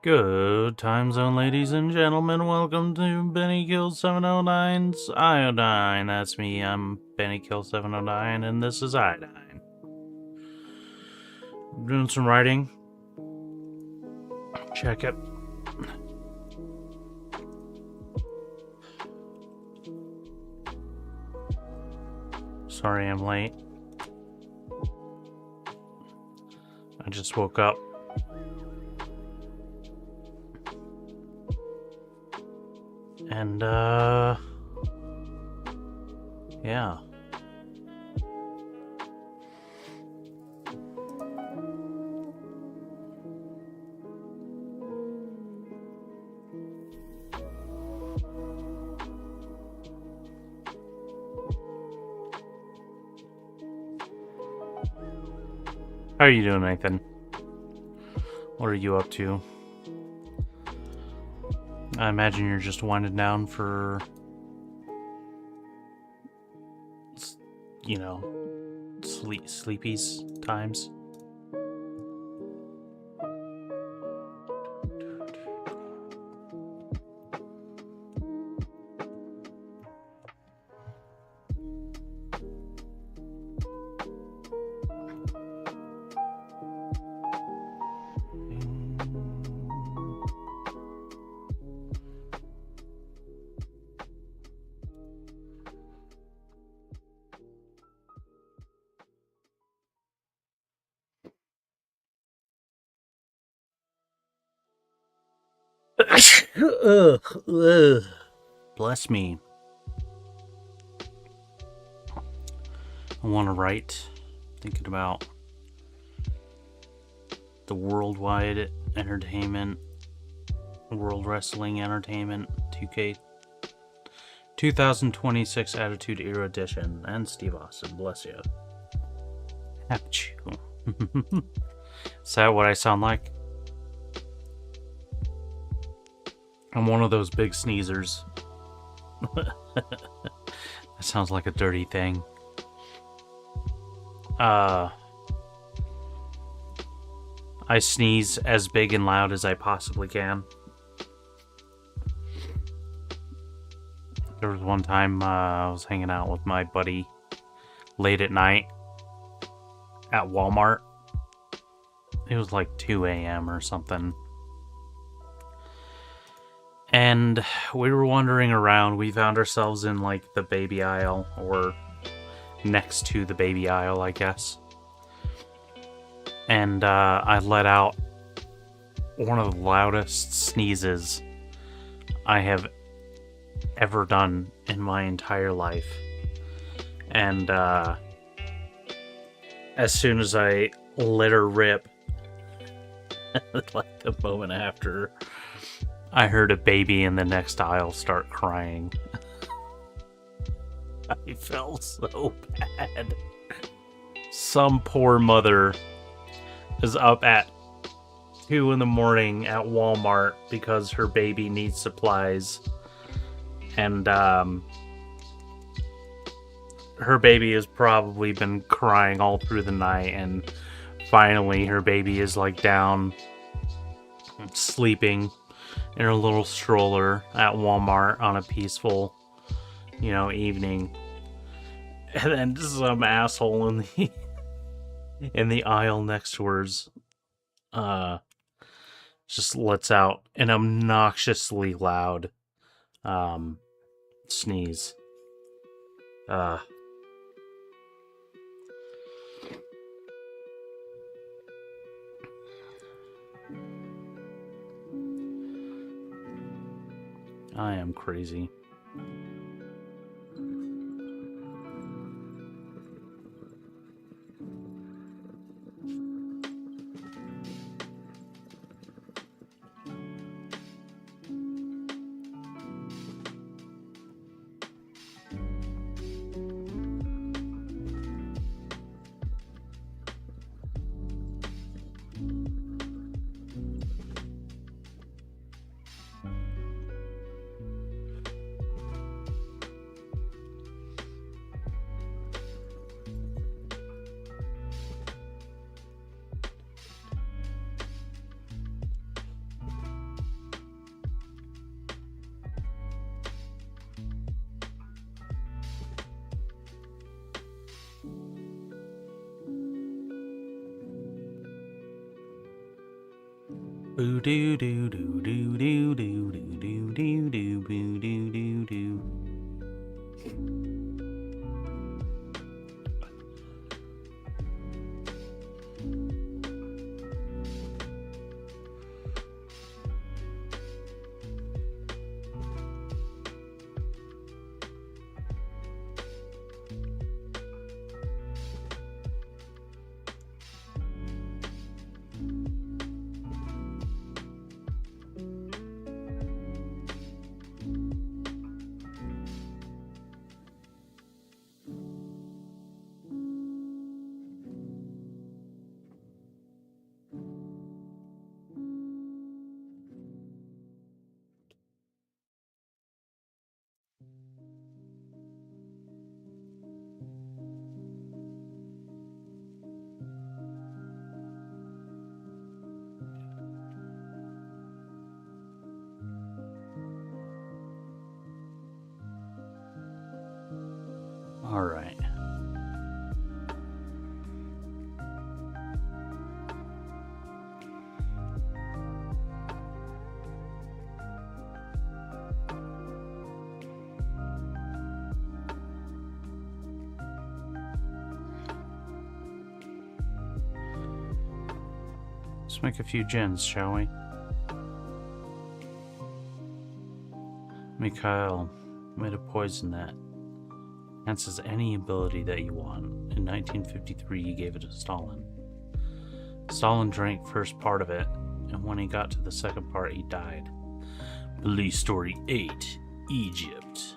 Good time zone, ladies and gentlemen. Welcome to Benny Kill 709's Iodine. That's me. I'm Benny Kill 709, and this is Iodine. I'm doing some writing. Check it. Sorry I'm late. I just woke up. And, yeah. How are you doing, Nathan? What are you up to? I imagine you're just winding down for, you know, sleepies times. Ugh. Bless me. I want to write, thinking about the worldwide entertainment, World Wrestling Entertainment 2K 2026 Attitude Era Edition, and Steve Austin. Bless you. Haven't you? Is that what I sound like? I'm one of those big sneezers. That sounds like a dirty thing. I sneeze as big and loud as I possibly can. There was one time I was hanging out with my buddy late at night at Walmart. It was like 2 a.m. or something. And we were wandering around. We found ourselves in like the baby aisle, or next to the baby aisle, I guess. And I let out one of the loudest sneezes I have ever done in my entire life. And as soon as I let her rip, like the moment after, I heard a baby in the next aisle start crying. I felt so bad. Some poor mother is up at 2 in the morning at Walmart because her baby needs supplies. And her baby has probably been crying all through the night, and finally her baby is like down sleeping in her little stroller at Walmart on a peaceful, evening. And then some asshole in the aisle next to hers just lets out an obnoxiously loud sneeze. I am crazy. Boo doo doo doo doo doo doo doo doo doo doo boo doo doo doo. All right. Let's make a few gins, shall we? Mikhail made a poison that enhances any ability that you want. In 1953, he gave it to Stalin. Stalin drank first part of it, and when he got to the second part, he died. Police Story 8, Egypt.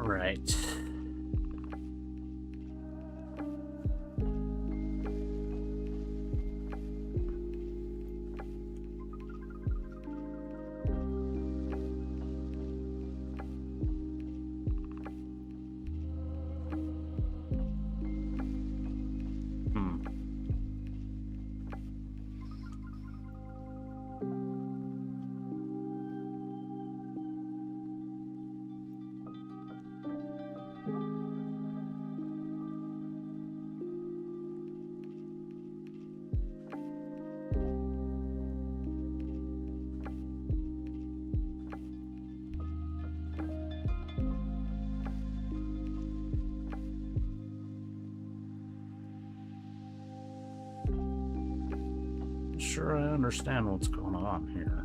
Right. Sure, I understand what's going on here.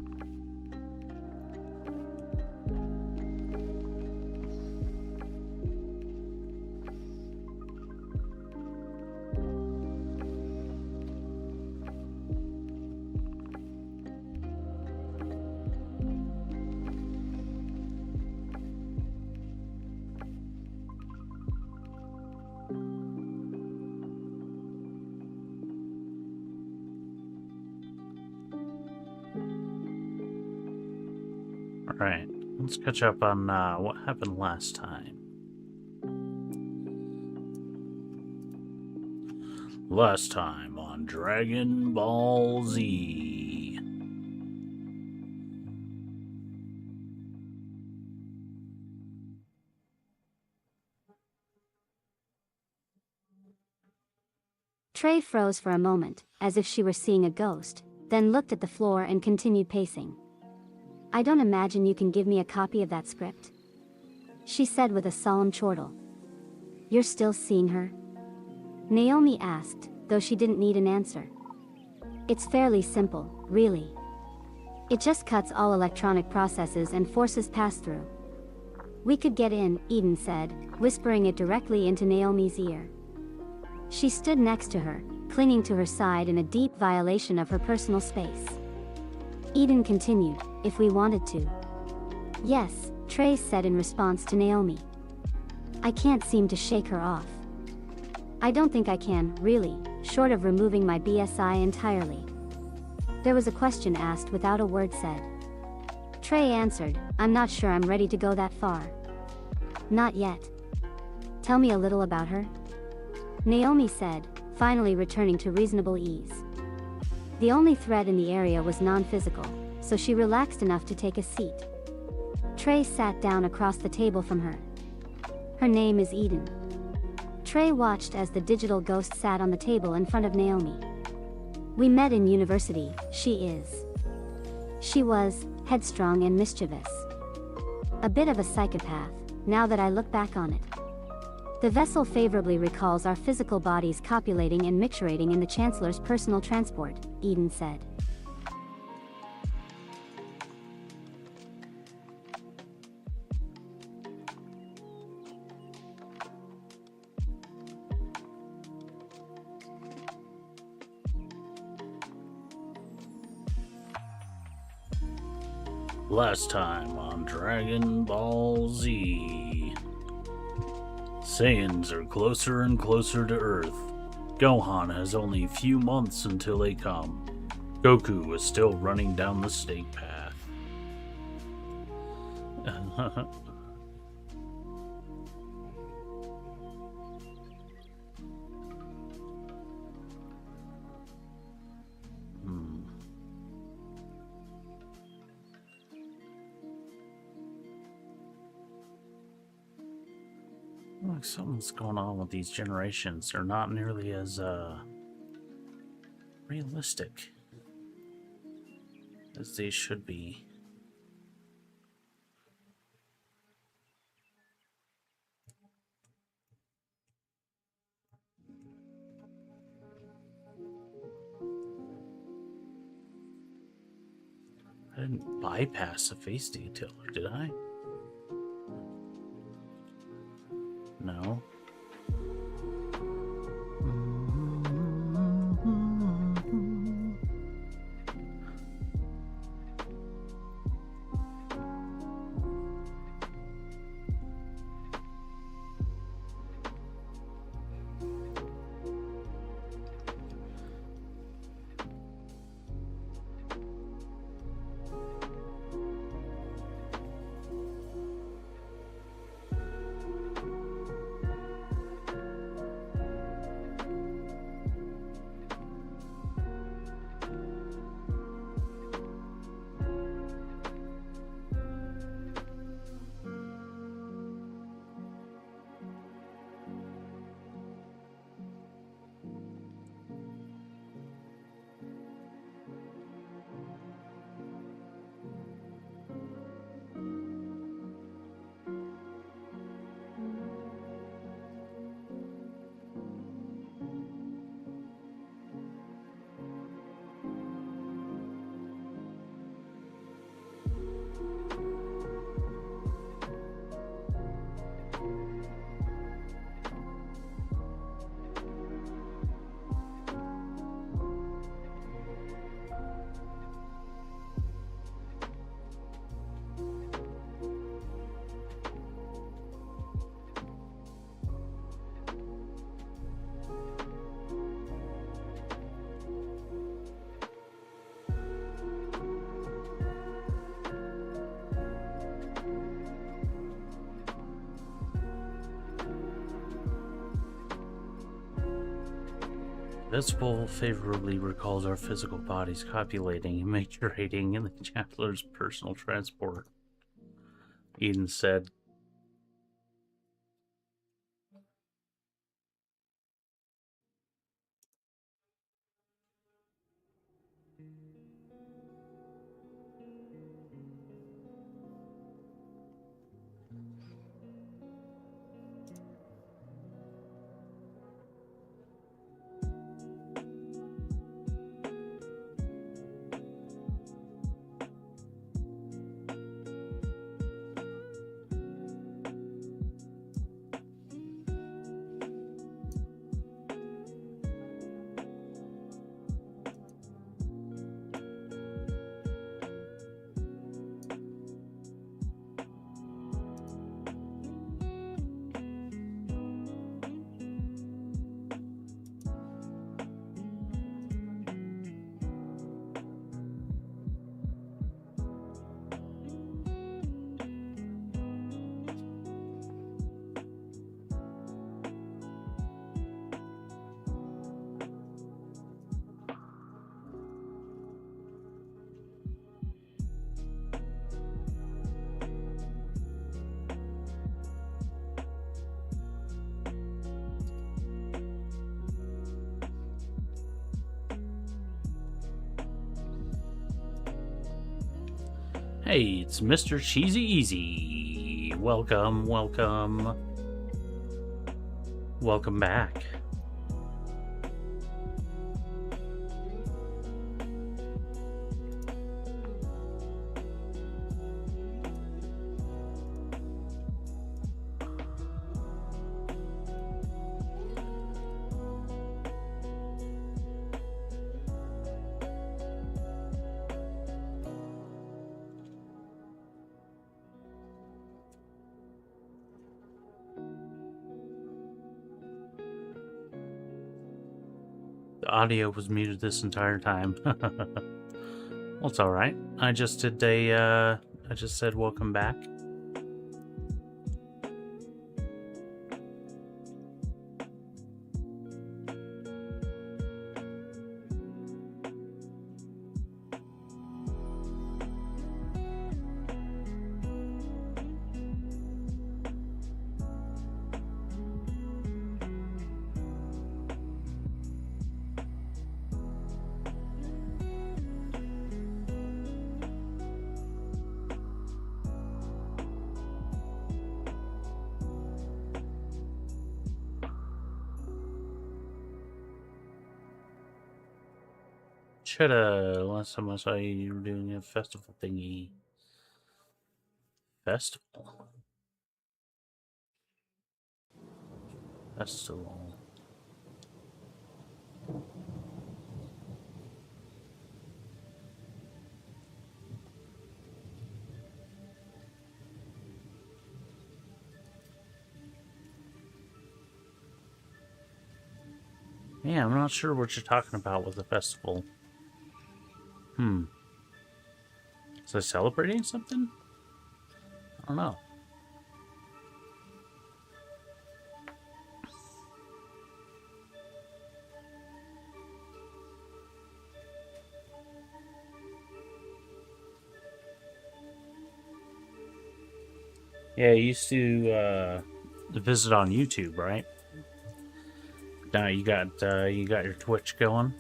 Alright, let's catch up on what happened last time. Last time on Dragon Ball Z. Trey froze for a moment, as if she were seeing a ghost, then looked at the floor and continued pacing. I don't imagine you can give me a copy of that script, she said with a solemn chortle. You're still seeing her? Naomi asked, though she didn't need an answer. It's fairly simple, really. It just cuts all electronic processes and forces pass-through. We could get in, Eden said, whispering it directly into Naomi's ear. She stood next to her, clinging to her side in a deep violation of her personal space. Eden continued, if we wanted to. Yes, Trey said in response to Naomi. I can't seem to shake her off. I don't think I can, really, short of removing my BSI entirely. There was a question asked without a word said. Trey answered, I'm not sure I'm ready to go that far. Not yet. Tell me a little about her, Naomi said, finally returning to reasonable ease. The only threat in the area was non-physical, so she relaxed enough to take a seat. Trey sat down across the table from her. Her name is Eden. Trey watched as the digital ghost sat on the table in front of Naomi. We met in university, she is. She was headstrong and mischievous. A bit of a psychopath, now that I look back on it. The vessel favorably recalls our physical bodies copulating and micturating in the Chancellor's personal transport, Eden said. Last time on Dragon Ball Z. Saiyans are closer and closer to Earth. Gohan has only a few months until they come. Goku is still running down the snake path. Like something's going on with these generations. They're not nearly as realistic as they should be. I didn't bypass a face detailer, did I? No. Vesicle favorably recalls our physical bodies copulating and maturating in the Chancellor's personal transport, Eden said. Hey, it's Mr. Cheesy Easy. Welcome, welcome. Welcome back. The audio was muted this entire time. Well, it's alright. I just said welcome back. Last time I saw you, you were doing a festival thingy. Festival? Festival. Yeah, I'm not sure what you're talking about with the festival. Is I celebrating something? I don't know. Yeah, you used to visit on YouTube, right? Now you got your Twitch going.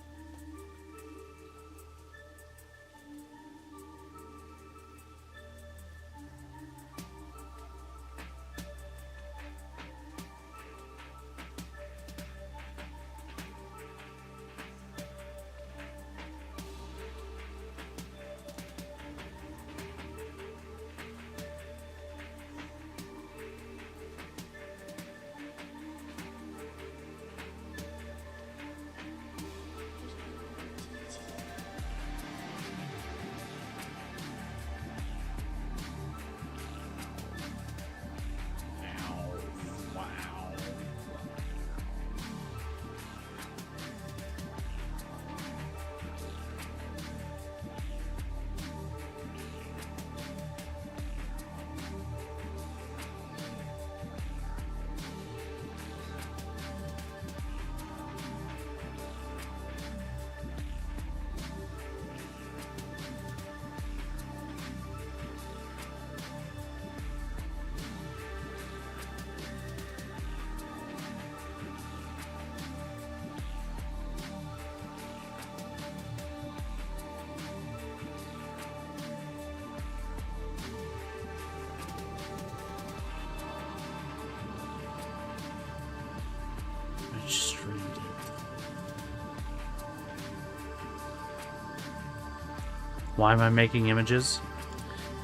Why am I making images?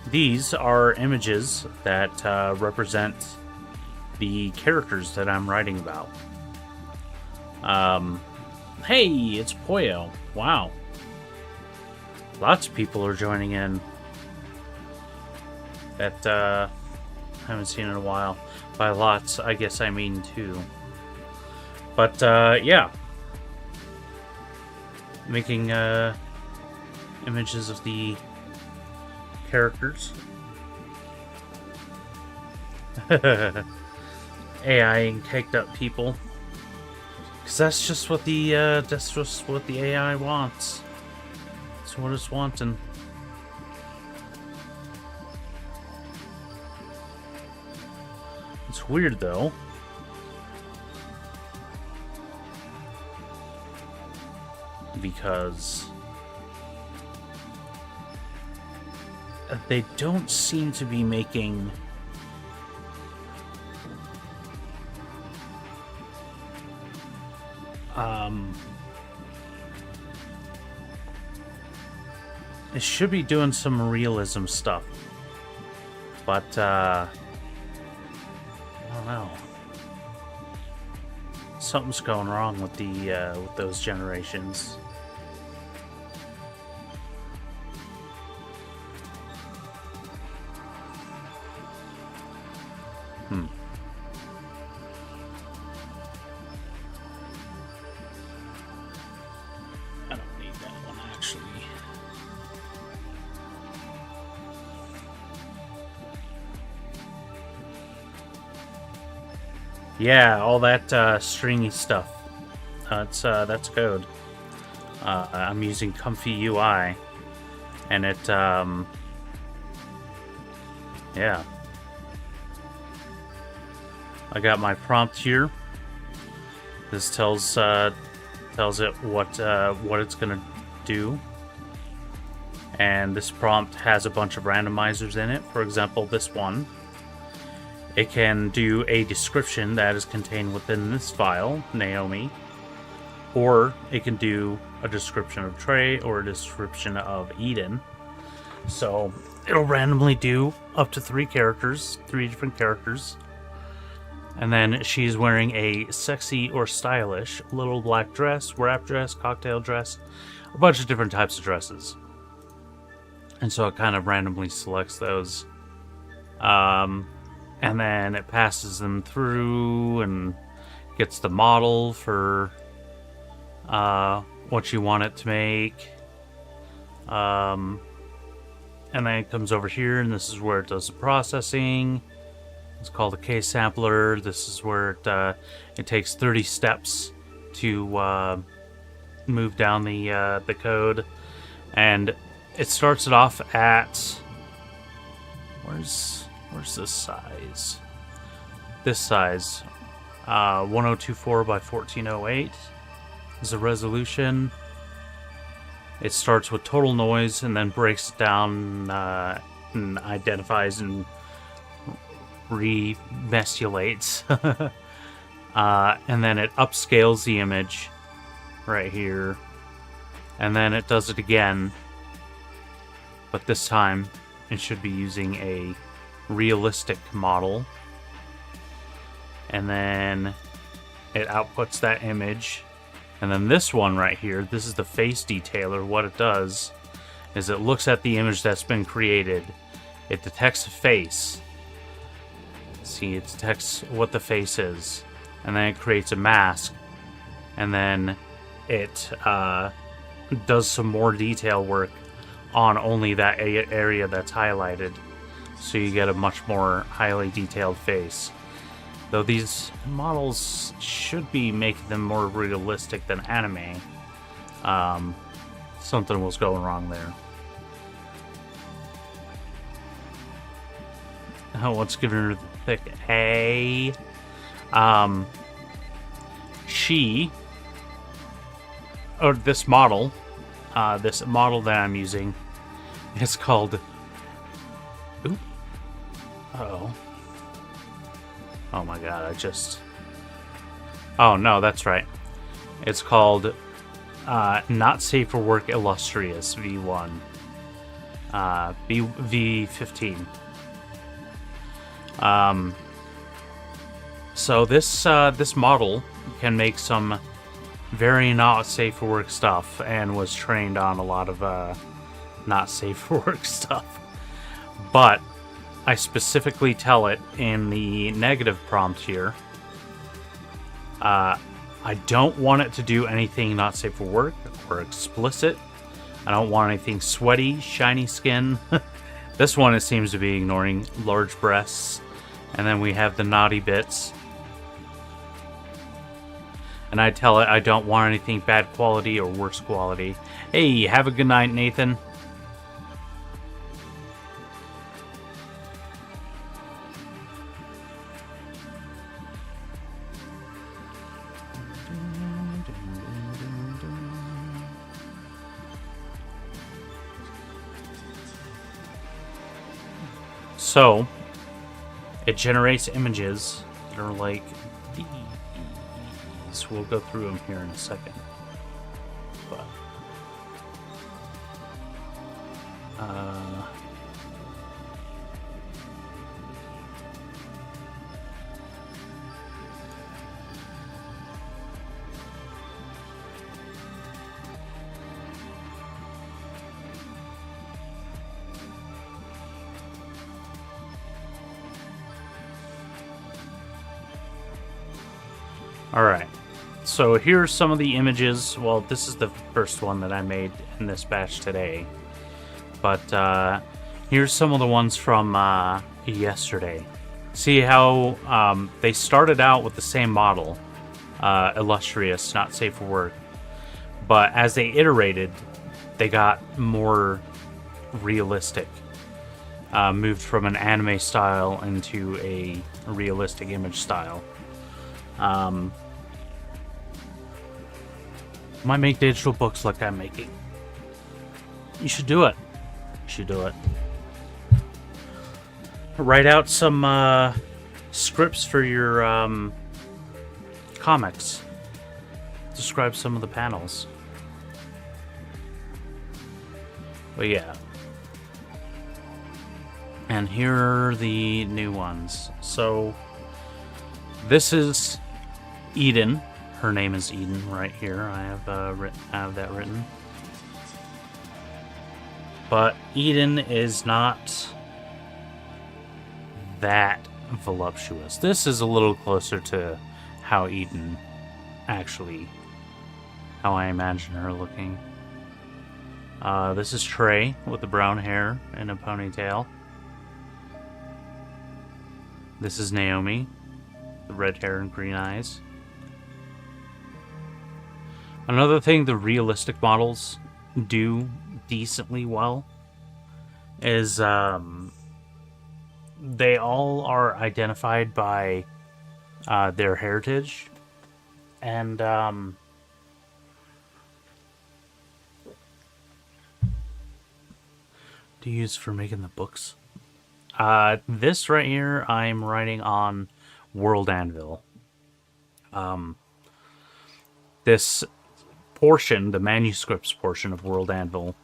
These are images that represent the characters that I'm writing about. Hey, it's Poyo. Wow. Lots of people are joining in that I haven't seen in a while. By lots, I guess I mean two. But, yeah. Making images of the characters. AI caked up people. Because that's just what the AI wants. That's what it's wanting. It's weird though. Because they don't seem to be making it should be doing some realism stuff, but I don't know. Something's going wrong with the with those generations. I don't need that one actually. Yeah, all that stringy stuff. That's code. I'm using Comfy UI, and it yeah. I got my prompt here. This tells it what it's gonna do, and this prompt has a bunch of randomizers in it. For example, this one. It can do a description that is contained within this file, Naomi, or it can do a description of Trey or a description of Eden. So it'll randomly do up to 3 different characters. And then she's wearing a sexy or stylish little black dress, wrap dress, cocktail dress, a bunch of different types of dresses. And so it kind of randomly selects those. And then it passes them through and gets the model for what you want it to make. And then it comes over here, and this is where it does the processing. It's called a case sampler. This is where it takes 30 steps to move down the code, and it starts it off at where's this size? This size, 1024 by 1408 is the resolution. It starts with total noise and then breaks it down and identifies and remesulates. And then it upscales the image right here. And then it does it again. But this time it should be using a realistic model. And then it outputs that image. And then this one right here, this is the face detailer. What it does is it looks at the image that's been created. It detects a face. See, it detects what the face is. And then it creates a mask. And then it does some more detail work on only that area that's highlighted. So you get a much more highly detailed face. Though these models should be making them more realistic than anime. Something was going wrong there. Oh, what's giving her the thick A? This model that I'm using is called... Ooh. Uh-oh. Oh my god, oh no, that's right. It's called Not Safe for Work Illustrious V1. V15. So this model can make some very not safe for work stuff, and was trained on a lot of not safe for work stuff. But I specifically tell it in the negative prompt here. I don't want it to do anything not safe for work or explicit. I don't want anything sweaty, shiny skin. This one, it seems to be ignoring large breasts. And then we have the naughty bits. And I tell it I don't want anything bad quality or worse quality. Hey, have a good night, Nathan. So, it generates images that are like these. We'll go through them here in a second. But, Alright, so here's some of the images. Well, this is the first one that I made in this batch today. But here's some of the ones from yesterday. See how they started out with the same model. Illustrious, not safe for work. But as they iterated, they got more realistic. Moved from an anime style into a realistic image style. Might make digital books like I'm making. You should do it. You should do it. Write out some scripts for your comics. Describe some of the panels. But yeah. And here are the new ones. So this is Eden. Her name is Eden right here. I have that written. But Eden is not that voluptuous. This is a little closer to how Eden actually, how I imagine her looking. This is Trey with the brown hair and a ponytail. This is Naomi, the red hair and green eyes. Another thing the realistic models do decently well is they all are identified by their heritage, and to use for making the books. This right here I'm writing on World Anvil. This portion, the manuscripts portion of World Anvil,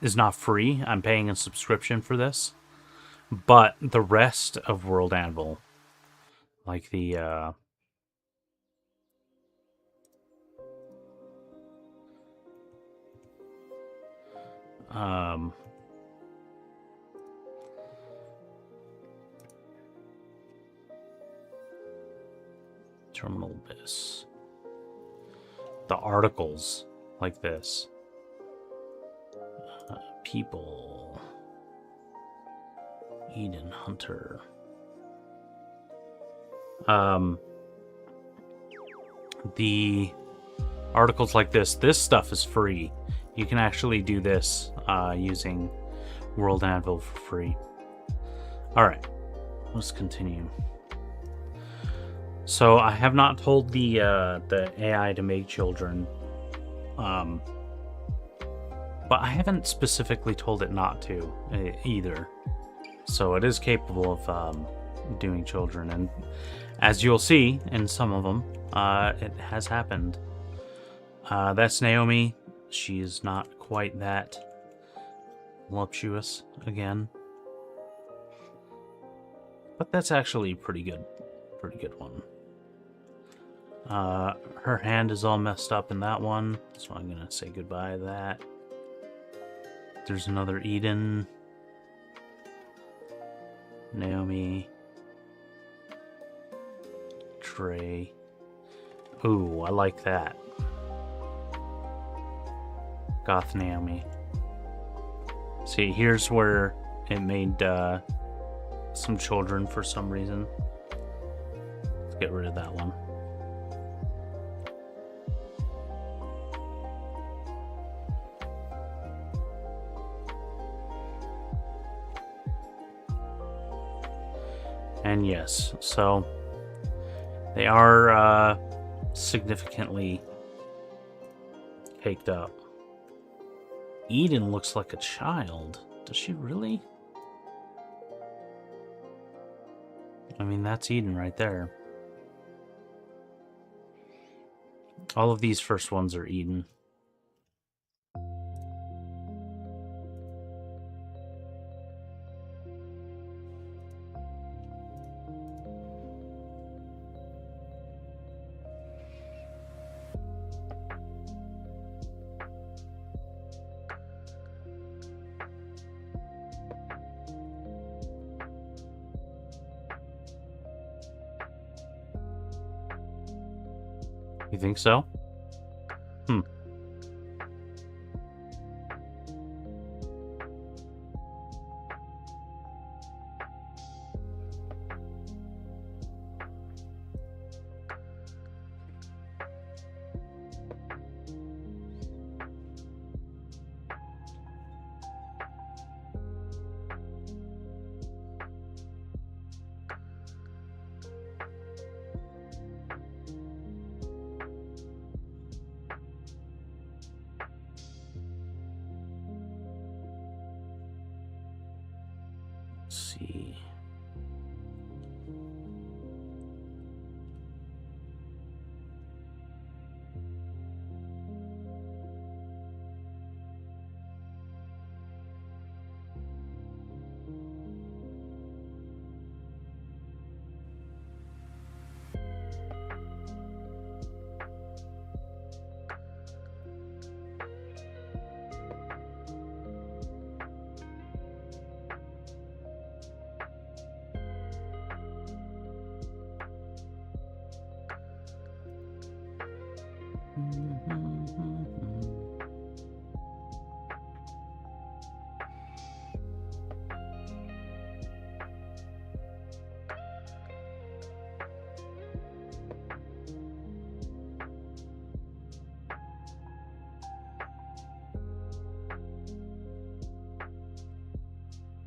is not free. I'm paying a subscription for this. But the rest of World Anvil, like the Terminal Abyss, the articles like this, people, Eden Hunter, the articles like this stuff is free. You can actually do this using World Anvil for free. Alright, let's continue. So I have not told the AI to make children, but I haven't specifically told it not to either. So it is capable of doing children, and as you'll see in some of them, it has happened. That's Naomi. She is not quite that voluptuous again. But that's actually a pretty good one. Her hand is all messed up in that one, so I'm gonna say goodbye to that. There's another Eden. Naomi. Trey. Ooh, I like that. Goth Naomi. See, here's where it made some children for some reason. Let's get rid of that one. And yes, so they are significantly caked up. Eden looks like a child. Does she really? I mean, that's Eden right there. All of these first ones are Eden. You think so? Let's see.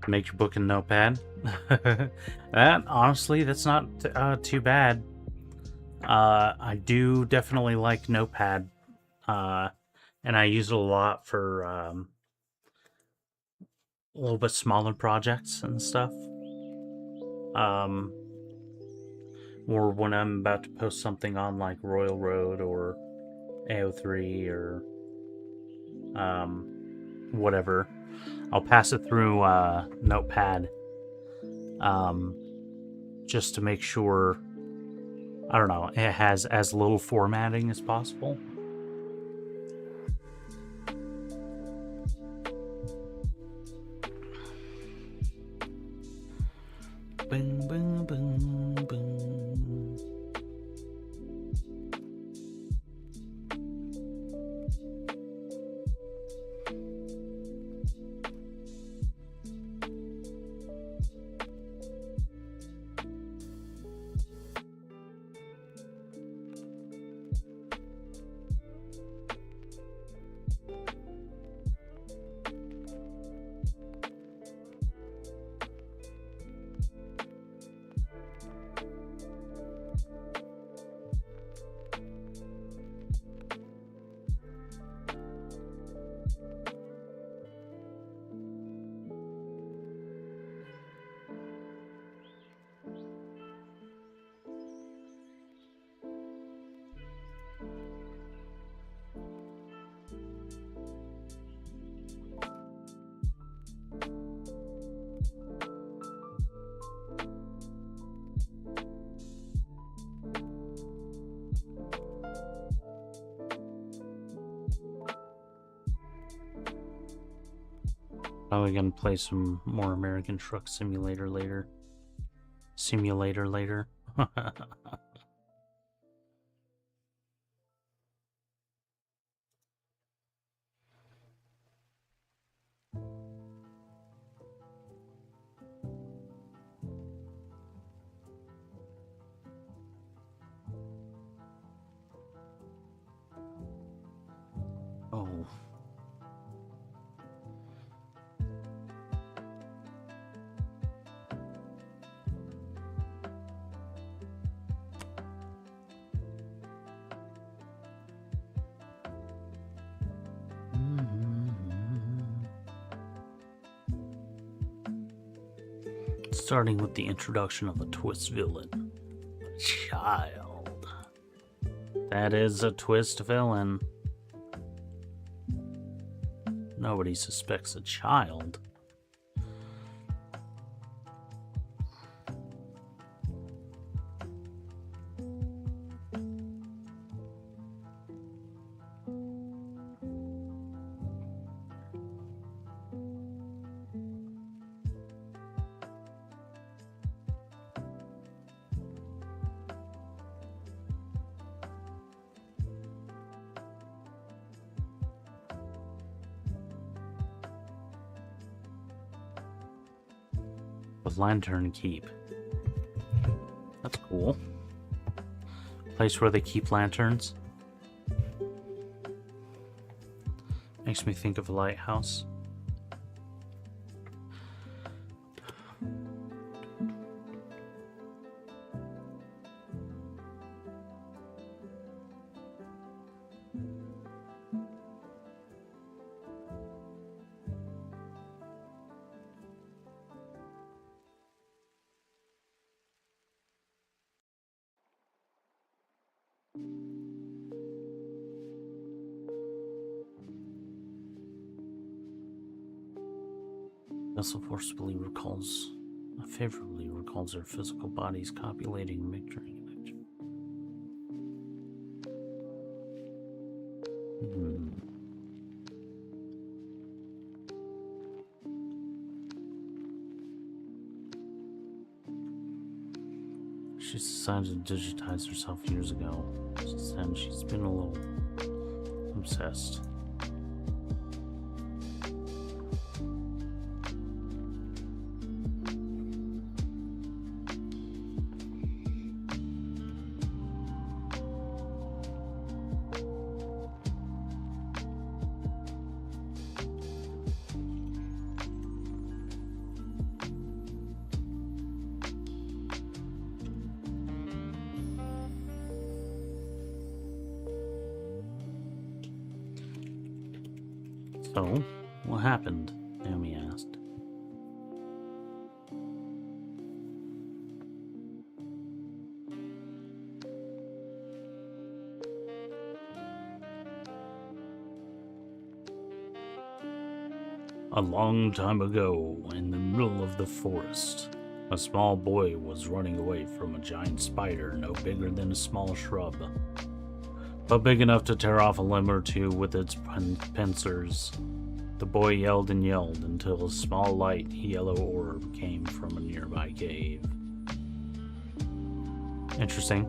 Make your book in Notepad. Honestly, that's not too bad. I do definitely like Notepad, and I use it a lot for a little bit smaller projects and stuff. Or when I'm about to post something on like Royal Road or AO3 or whatever, I'll pass it through Notepad just to make sure, I don't know, it has as little formatting as possible. Boom, boom, boom, boom. Probably gonna play some more American Truck Simulator later. Simulator later. Oh. Starting with the introduction of a twist villain. Child. That is a twist villain. Nobody suspects a child. With Lantern Keep. That's cool. Place where they keep lanterns. Makes me think of a lighthouse. Also favorably recalls their physical bodies copulating and mixturing. She decided to digitize herself years ago. Since then, she's been a little obsessed. So, what happened? Naomi asked. A long time ago, in the middle of the forest, a small boy was running away from a giant spider no bigger than a small shrub, but big enough to tear off a limb or two with its pincers. The boy yelled and yelled until a small light yellow orb came from a nearby cave. Interesting.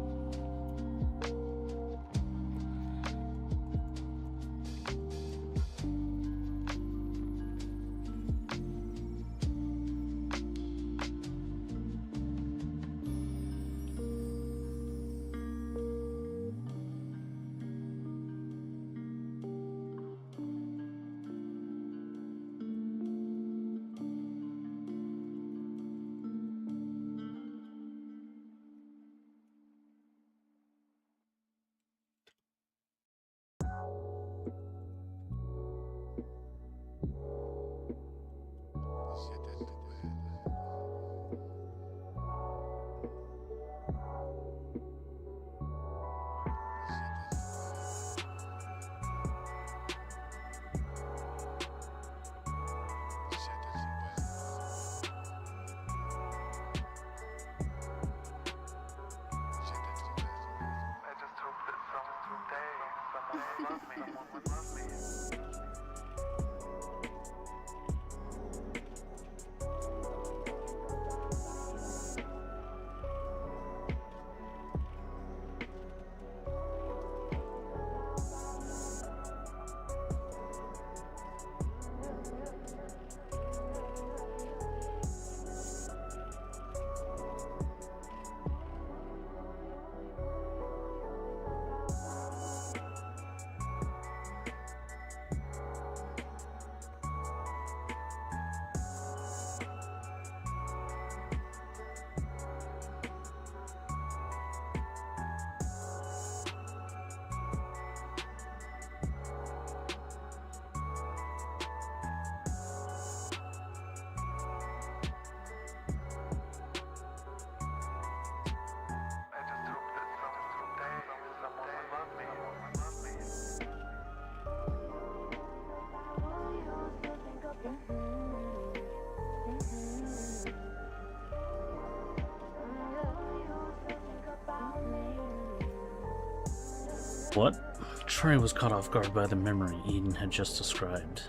What? Trey was caught off guard by the memory Eden had just described.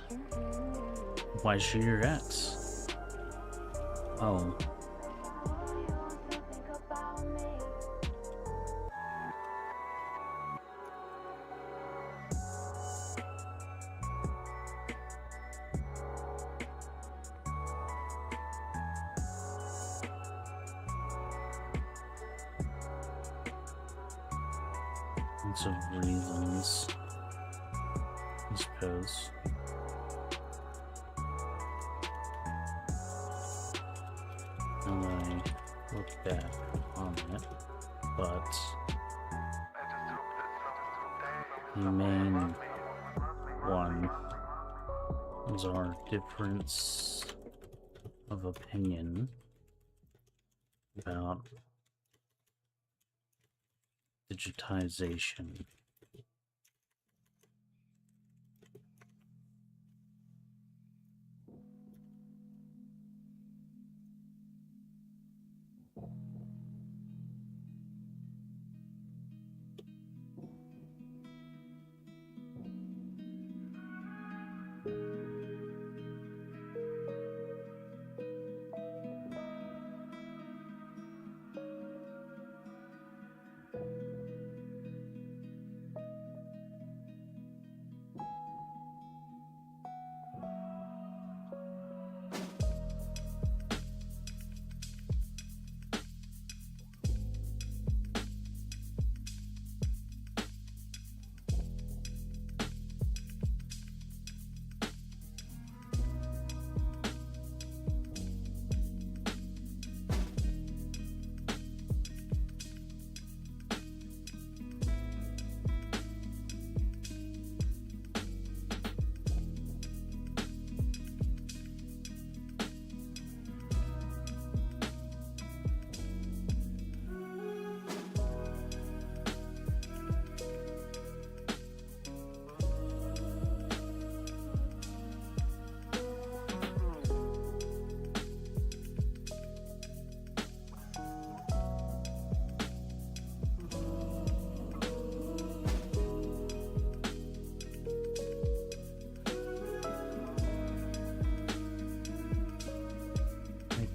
Why is she your ex? Oh. Lots of reasons, I suppose. And I look back on it, but the main one is our difference of opinion about digitization.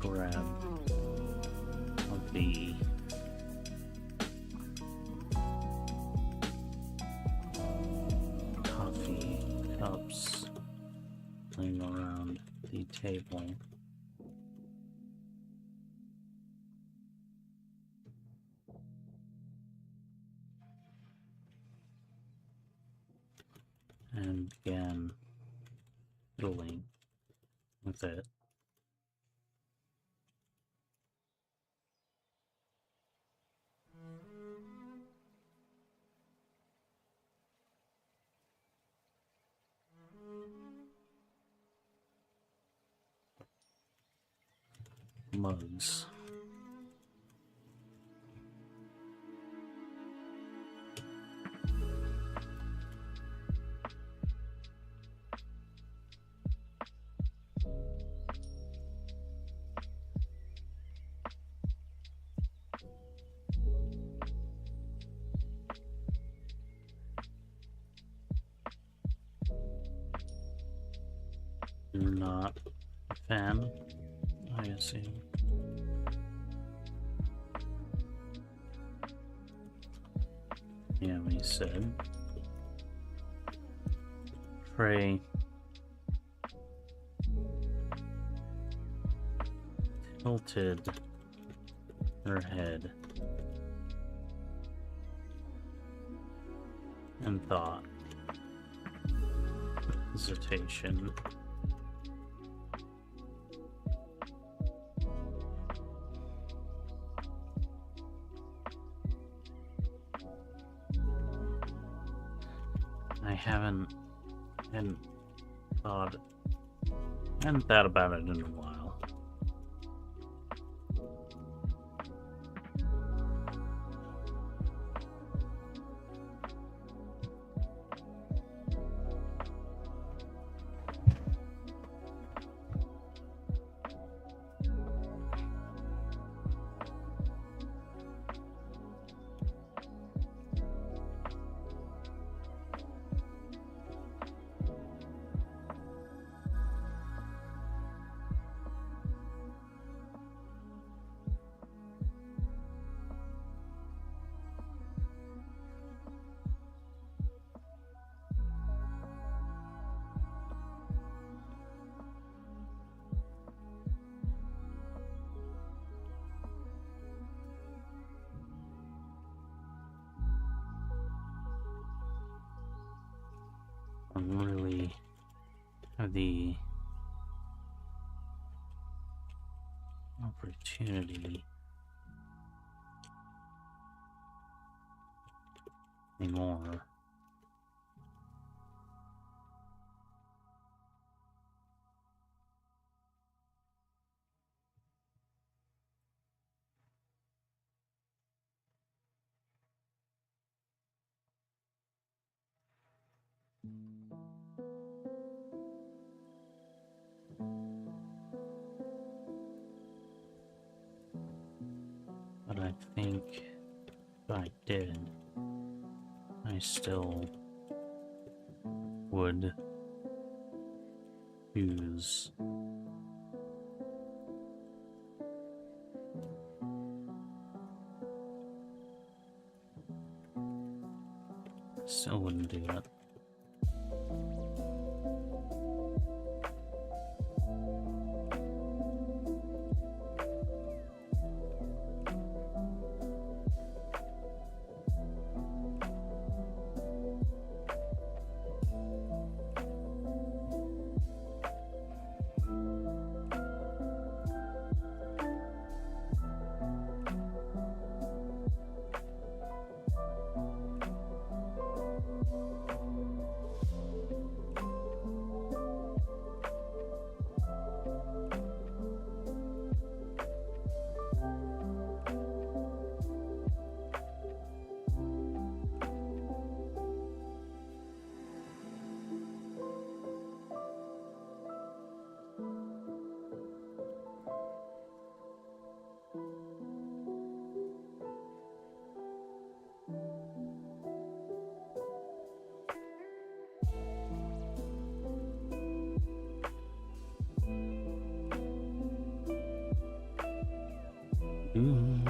Grab of the coffee cups laying around the table. And began fiddling with it. Mugs. You're not a fan, I assume. Yeah, he said. Frey tilted her head and thought. Hesitation. I hadn't thought about it in a while. don't really have the opportunity anymore. But I think if I did, I still would choose still wouldn't do it. Ooh.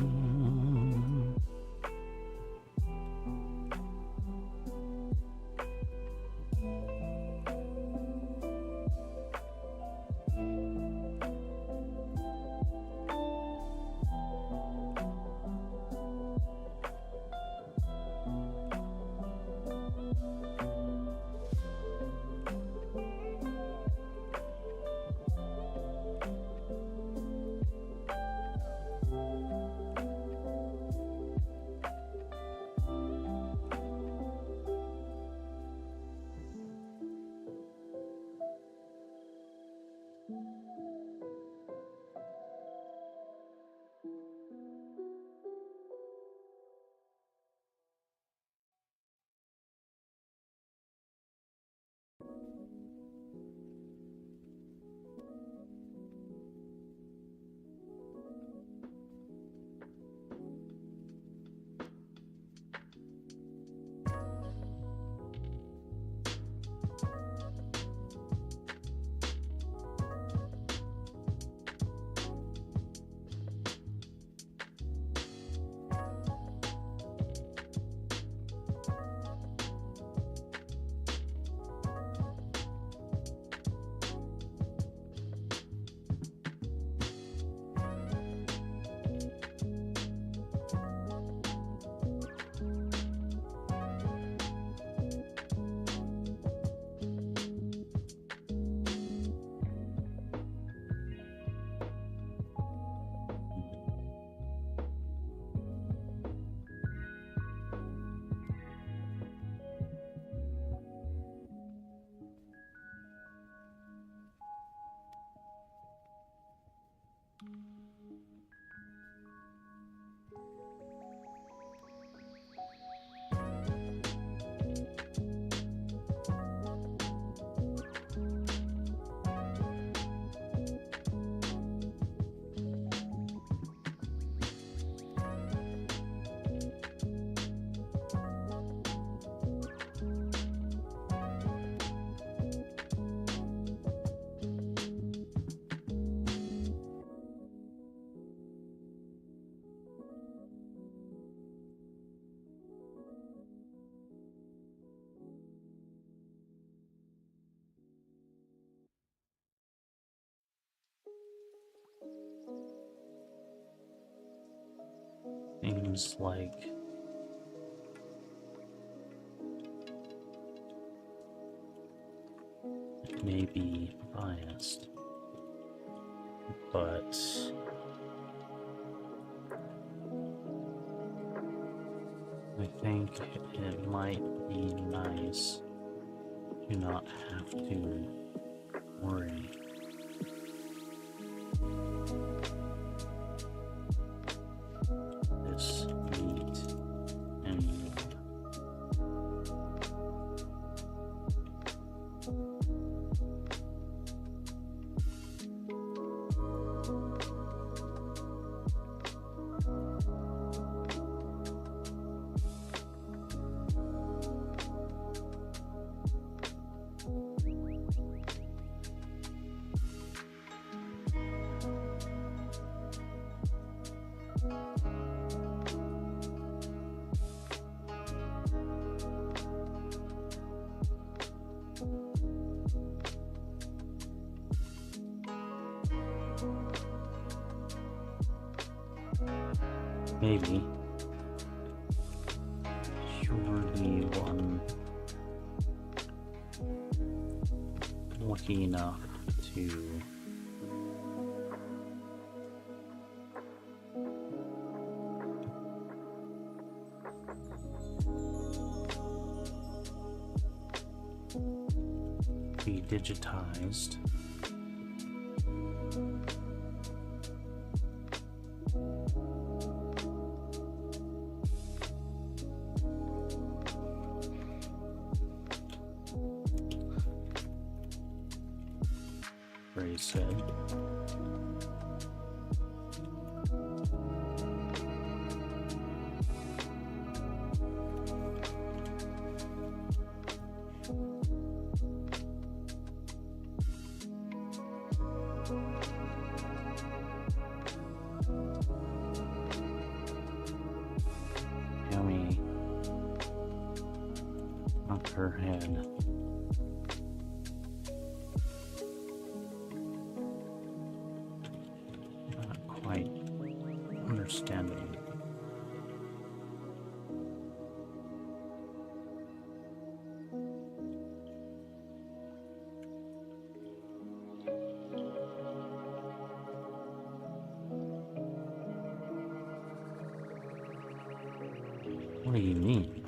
Seems like may be biased, but I think it might be nice to not have to worry. This meat anymore. Maybe you're the one lucky enough to be digitized. Very sad. Yummy. Up her head. Quite understandable. What do you mean?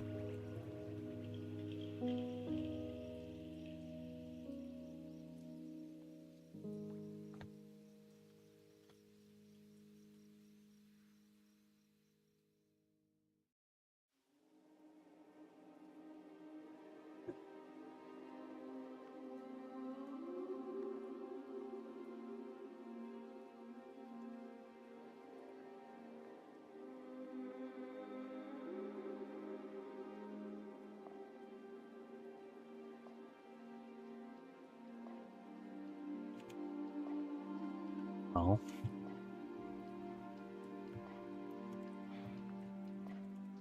Well,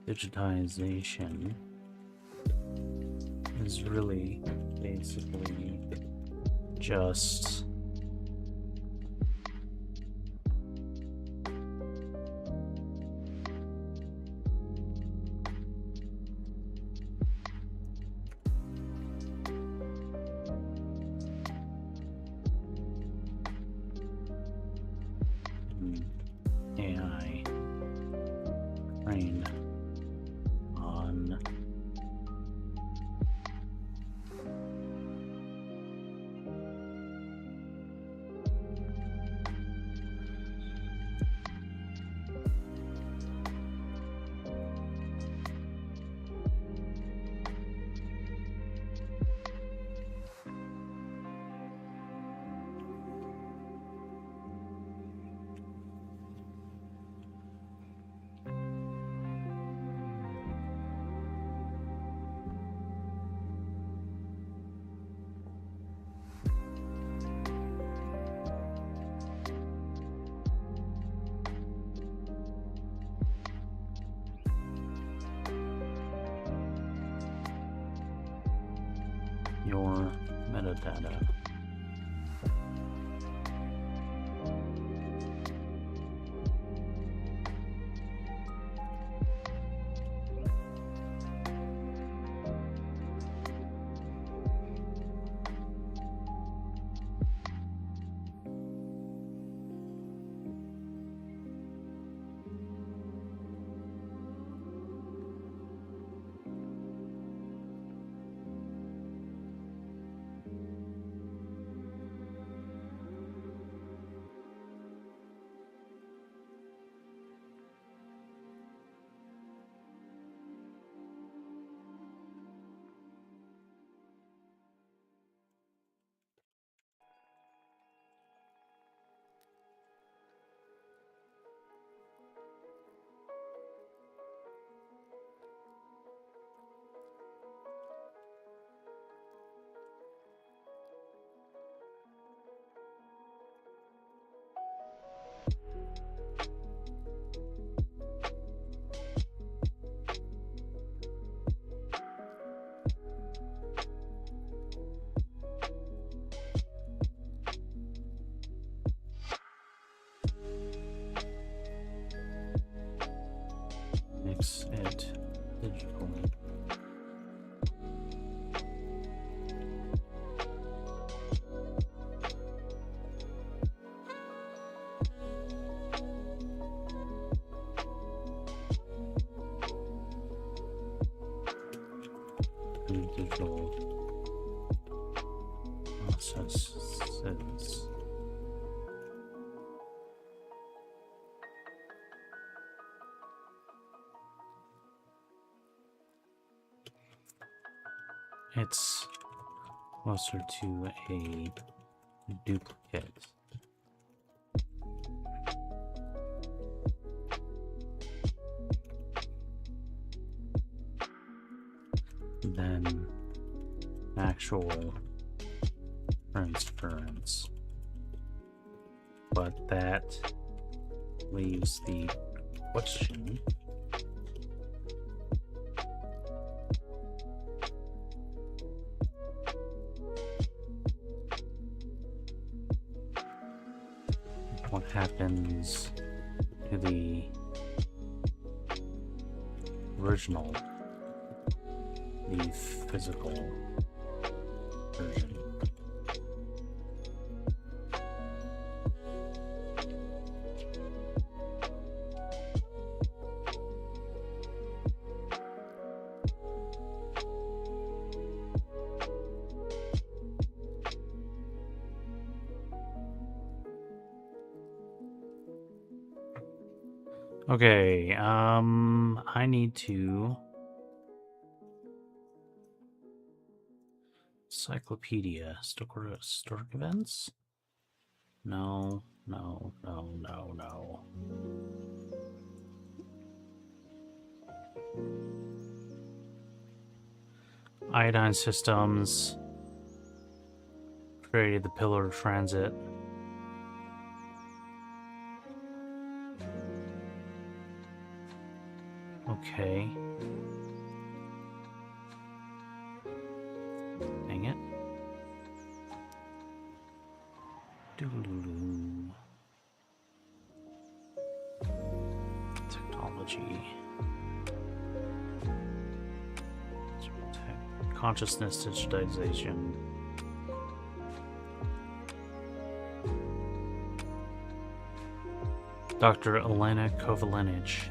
digitization is really basically just AI trained on your metadata. processes. It's closer to a duplicate. Than actual transference. But that leaves the question. What happens to the original, the physical version? Okay, I need to encyclopedia, historic events? No. Iodine systems created the pillar of transit. Okay. Dang it. Doo-doo-doo. Technology. Consciousness digitization. Dr. Elena Kovalenich.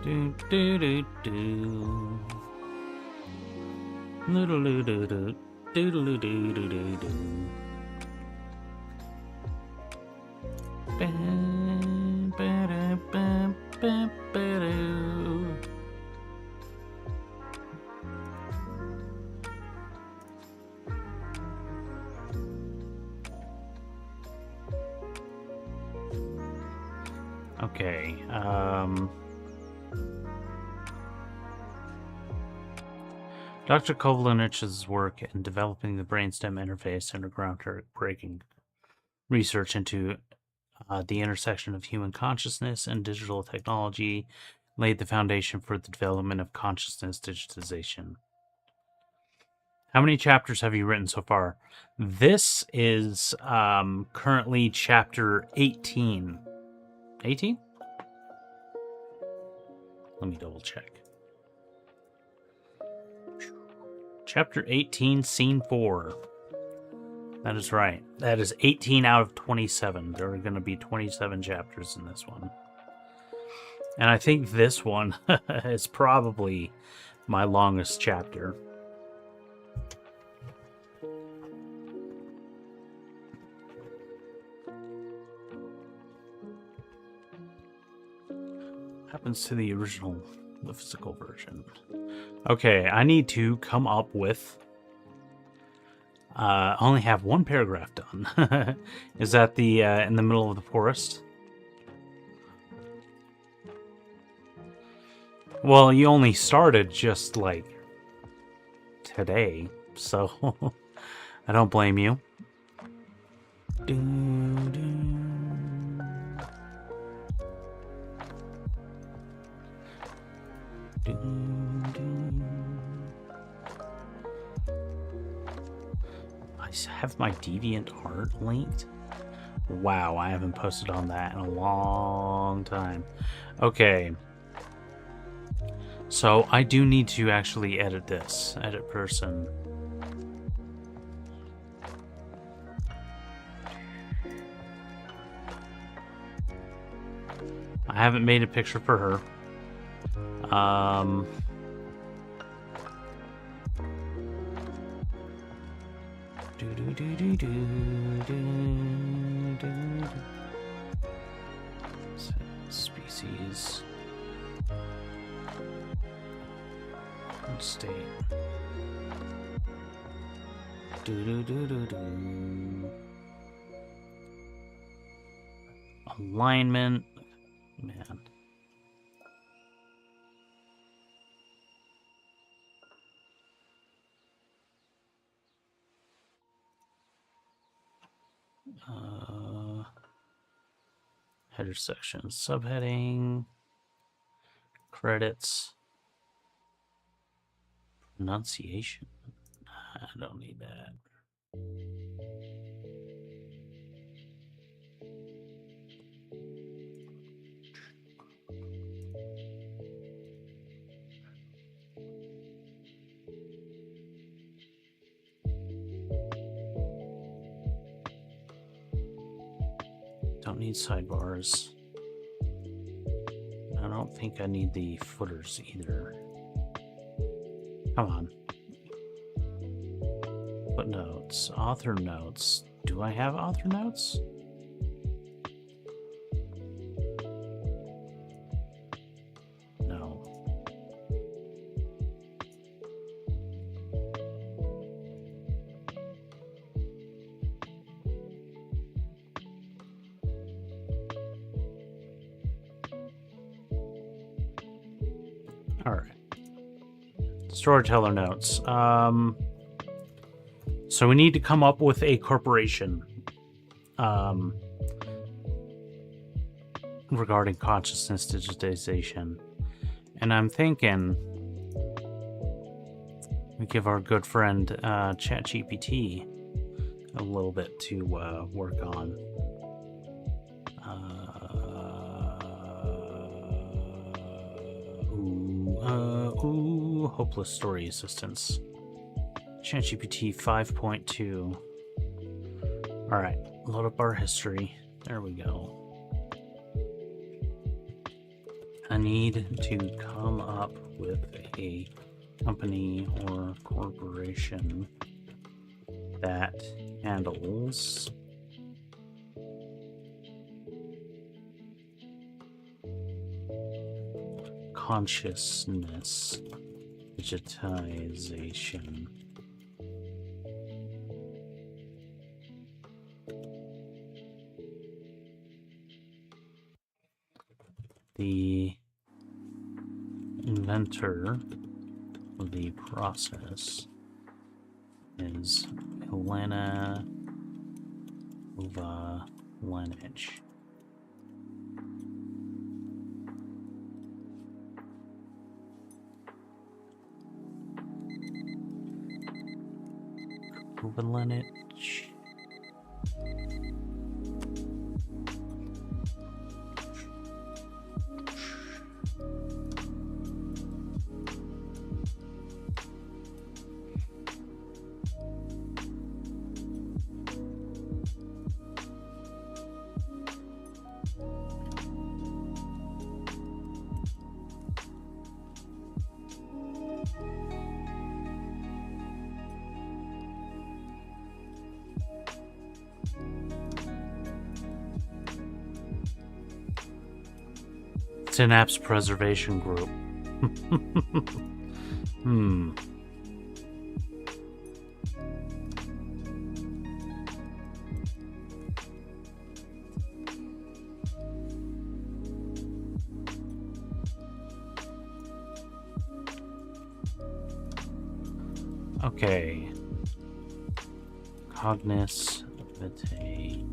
Do do do do. Do do do do. Do do do do do do. Bam, bam, bam, bam, bam. Okay, Dr. Kovalenich's work in developing the brainstem interface and groundbreaking research into the intersection of human consciousness and digital technology laid the foundation for the development of consciousness digitization. How many chapters have you written so far? This is currently chapter 18. 18? Let me double check. Chapter 18, Scene 4. That is right. That is 18 out of 27. There are going to be 27 chapters in this one. And I think this one is probably my longest chapter. What happens to the original, the physical version? Okay, I need to come up with... I only have one paragraph done. Is that the in the middle of the forest? Well, you only started just like today, so I don't blame you. I have my DeviantArt linked. Wow, I haven't posted on that in a long time. Okay. So I do need to actually edit this. Edit person. I haven't made a picture for her. Species. State. Alignment. Man. Header section. Subheading. Credits. Pronunciation. I don't need that. Don't need sidebars. I don't think I need the footers either. Come on. Footnotes. Author notes. Do I have author notes? No. All right. Storyteller notes. So we need to come up with a corporation regarding consciousness digitization. And I'm thinking we give our good friend ChatGPT a little bit to work on. Hopeless story assistance. ChatGPT 5.2. All right, load up our history. There we go. I need to come up with a company or corporation that handles consciousness digitization. The inventor of the process is Helena Lenich. Lenich. Synapse Preservation Group. Okay. Cognis vitae.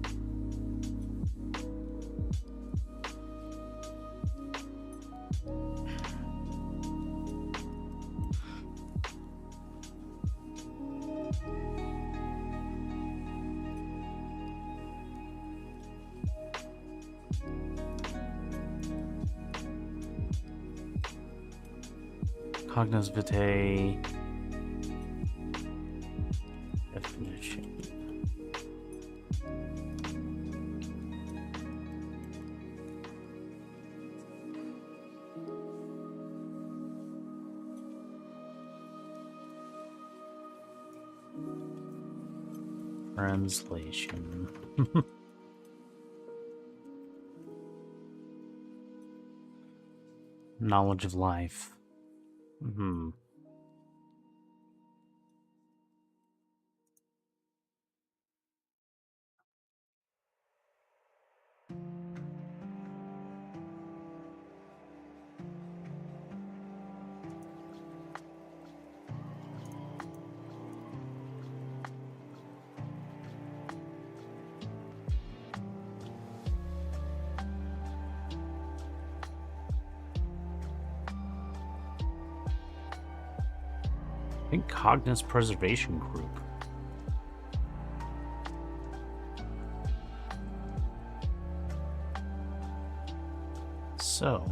Cognis vitae definition. Translation. Knowledge of life. Hmm. I think Cognis Preservation Group. So.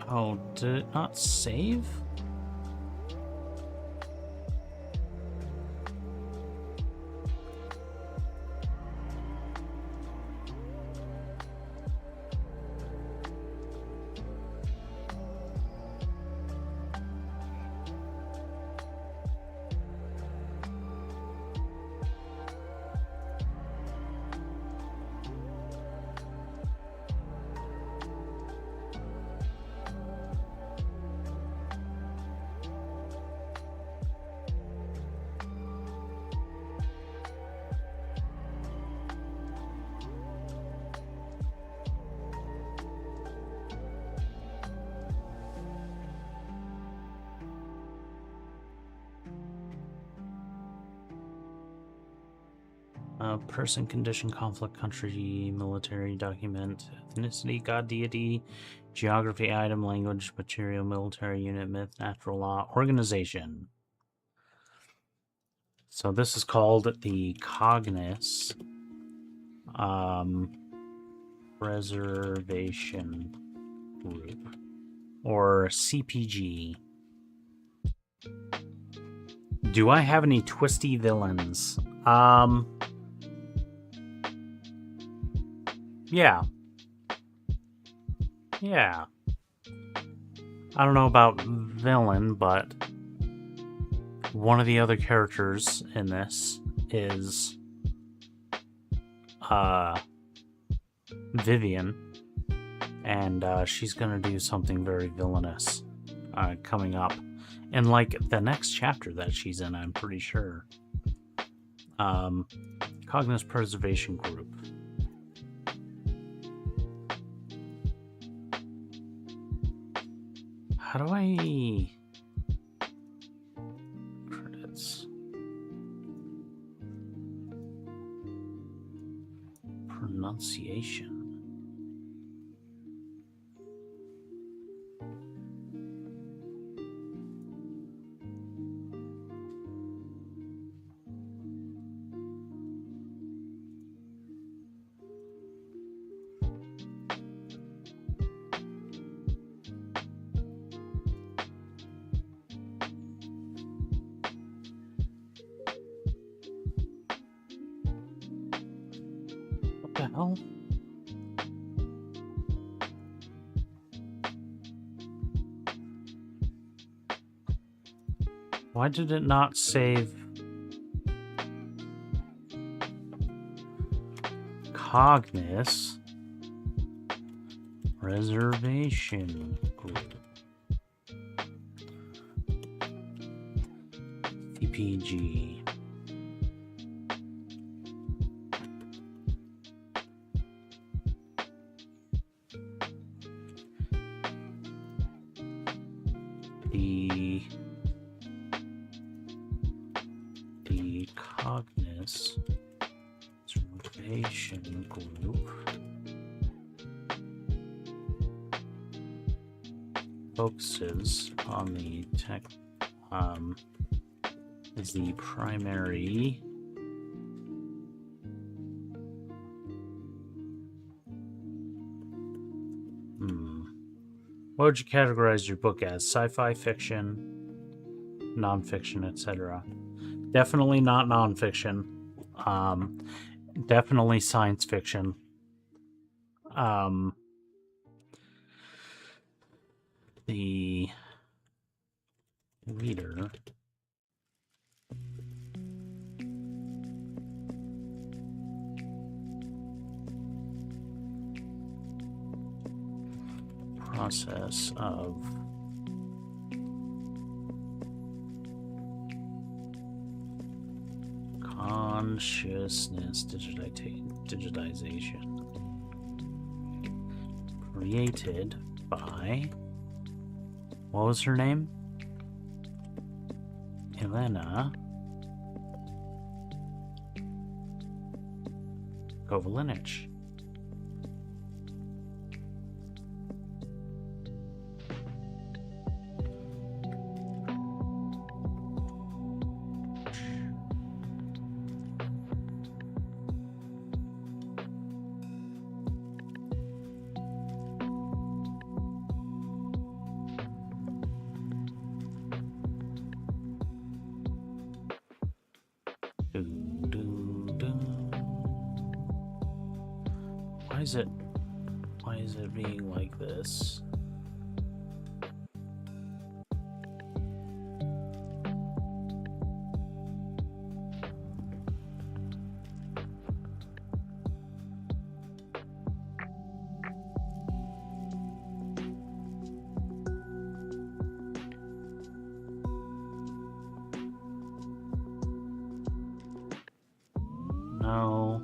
Oh, did it not save? Person, condition, conflict, country, military, document, ethnicity, god, deity, geography, item, language, material, military unit, myth, natural law, organization. So this is called the Cognis Preservation Group, or CPG. Do I have any twisty villains? Yeah. Yeah. I don't know about villain, but one of the other characters in this is Vivian, and she's gonna do something very villainous coming up in like the next chapter that she's in, I'm pretty sure. Cognis Preservation Group. How do I... Credits. Pronunciation. What the hell? Why did it not save Cognis Reservation Group. CPG. The Cognis Reservation Group focuses on the tech, is the primary What would you categorize your book as? Sci-fi, fiction, nonfiction, etc.? Definitely not nonfiction. Definitely science fiction. The reader process of consciousness digitization created by, what was her name? Elena Kovalinich. Why is it being like this? No.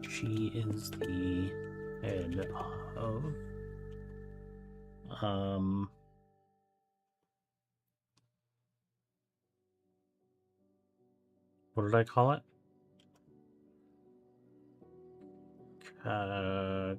She is the head of what did I call it? Cog.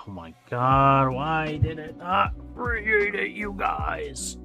Oh my god, why did it not create it, you guys?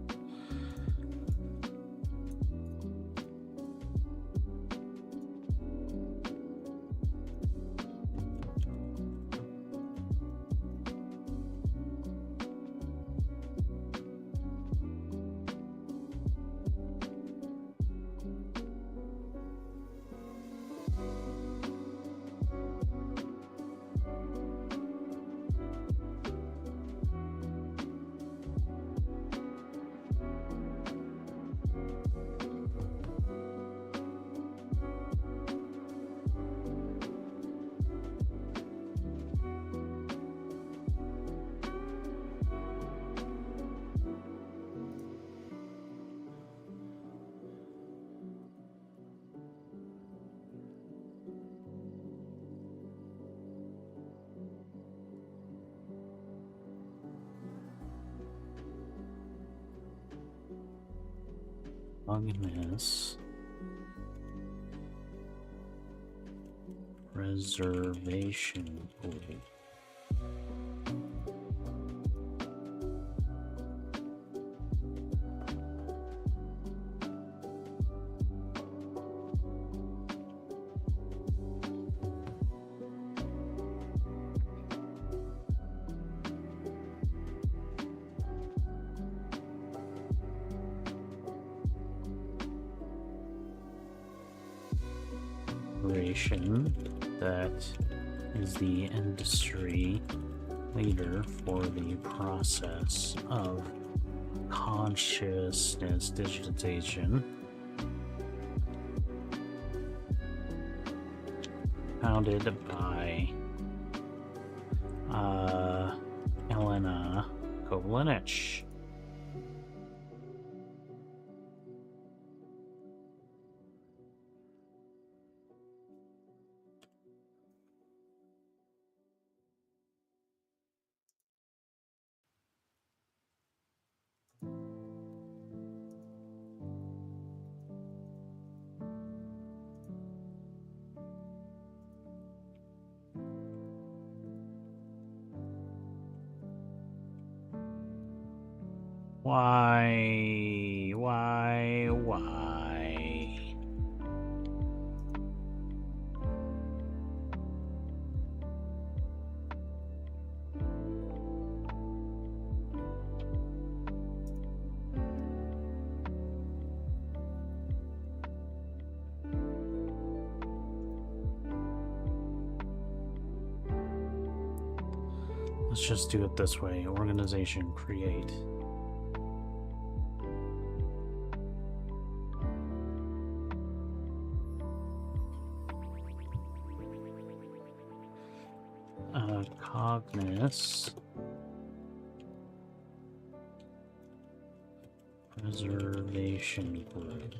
Magnus reservation pool. That is the industry leader for the process of consciousness digitization, founded by Elena Kovalenich. Why? Let's just do it this way. Organization, create. Cognis reservation group.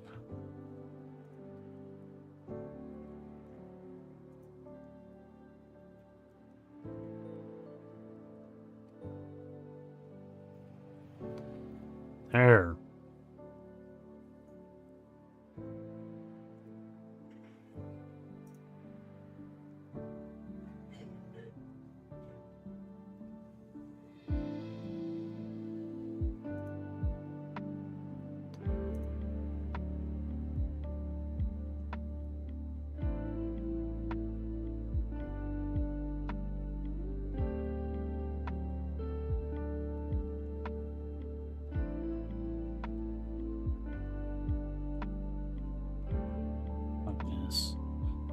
There.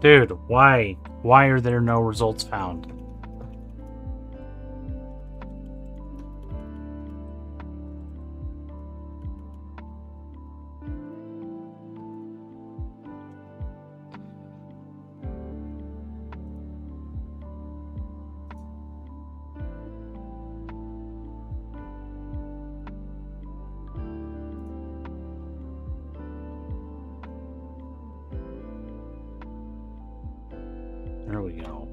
Dude, why? Why are there no results found? There we go.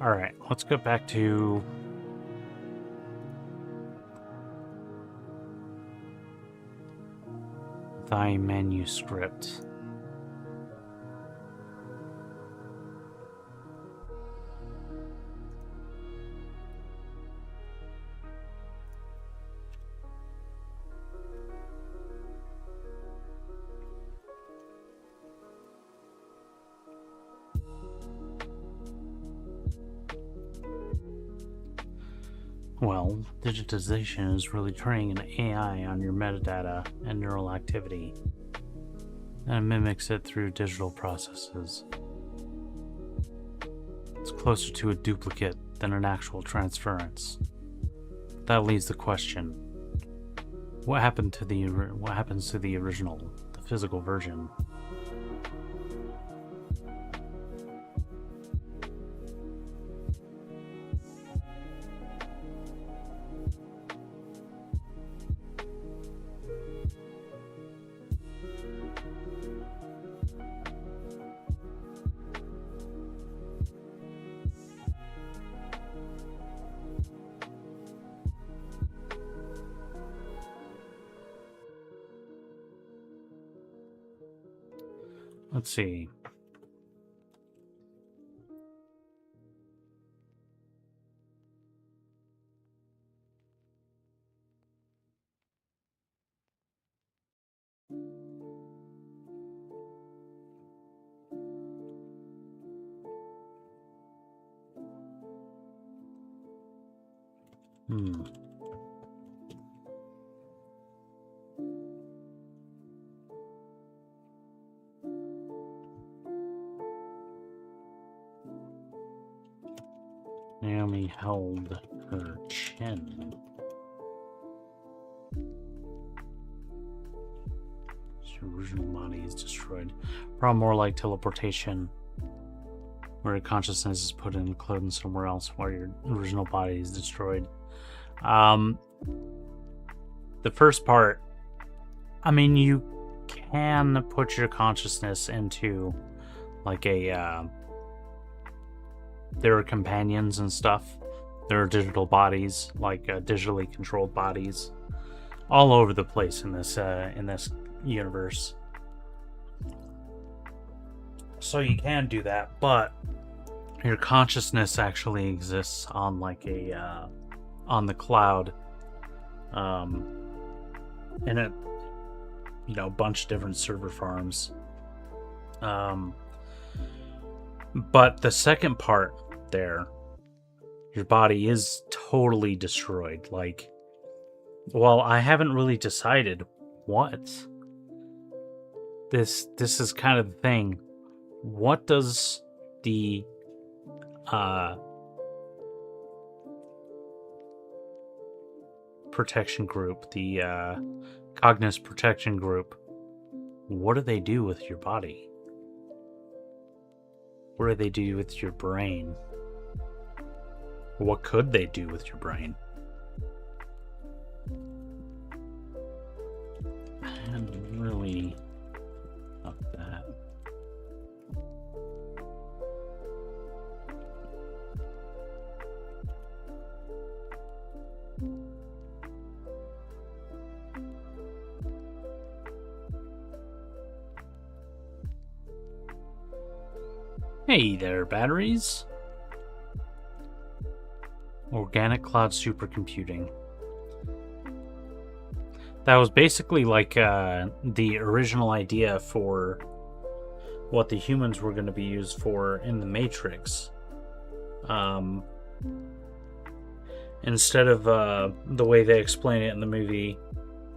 Alright, let's go back to thy manuscript. Well, digitization is really training an AI on your metadata and neural activity, and it mimics it through digital processes. It's closer to a duplicate than an actual transference. That leaves the question: what happens to the original, the physical version? Let's see. Naomi held her chin. Your original body is destroyed. Probably more like teleportation, where your consciousness is put in clothing somewhere else while your original body is destroyed. The first part, I mean, you can put your consciousness into like a there are companions and stuff. There are digital bodies, like digitally controlled bodies, all over the place in this universe. So you can do that, but your consciousness actually exists on like a on the cloud, in a bunch of different server farms. But the second part there, your body is totally destroyed. Like, well, I haven't really decided what. This is kind of the thing. What does the protection group, the Cogniz protection group, what do they do with your body? What do they do with your brain? What could they do with your brain? And really up that. Hey there, batteries. Organic cloud supercomputing. That was basically like the original idea for what the humans were going to be used for in the Matrix. Instead of the way they explain it in the movie,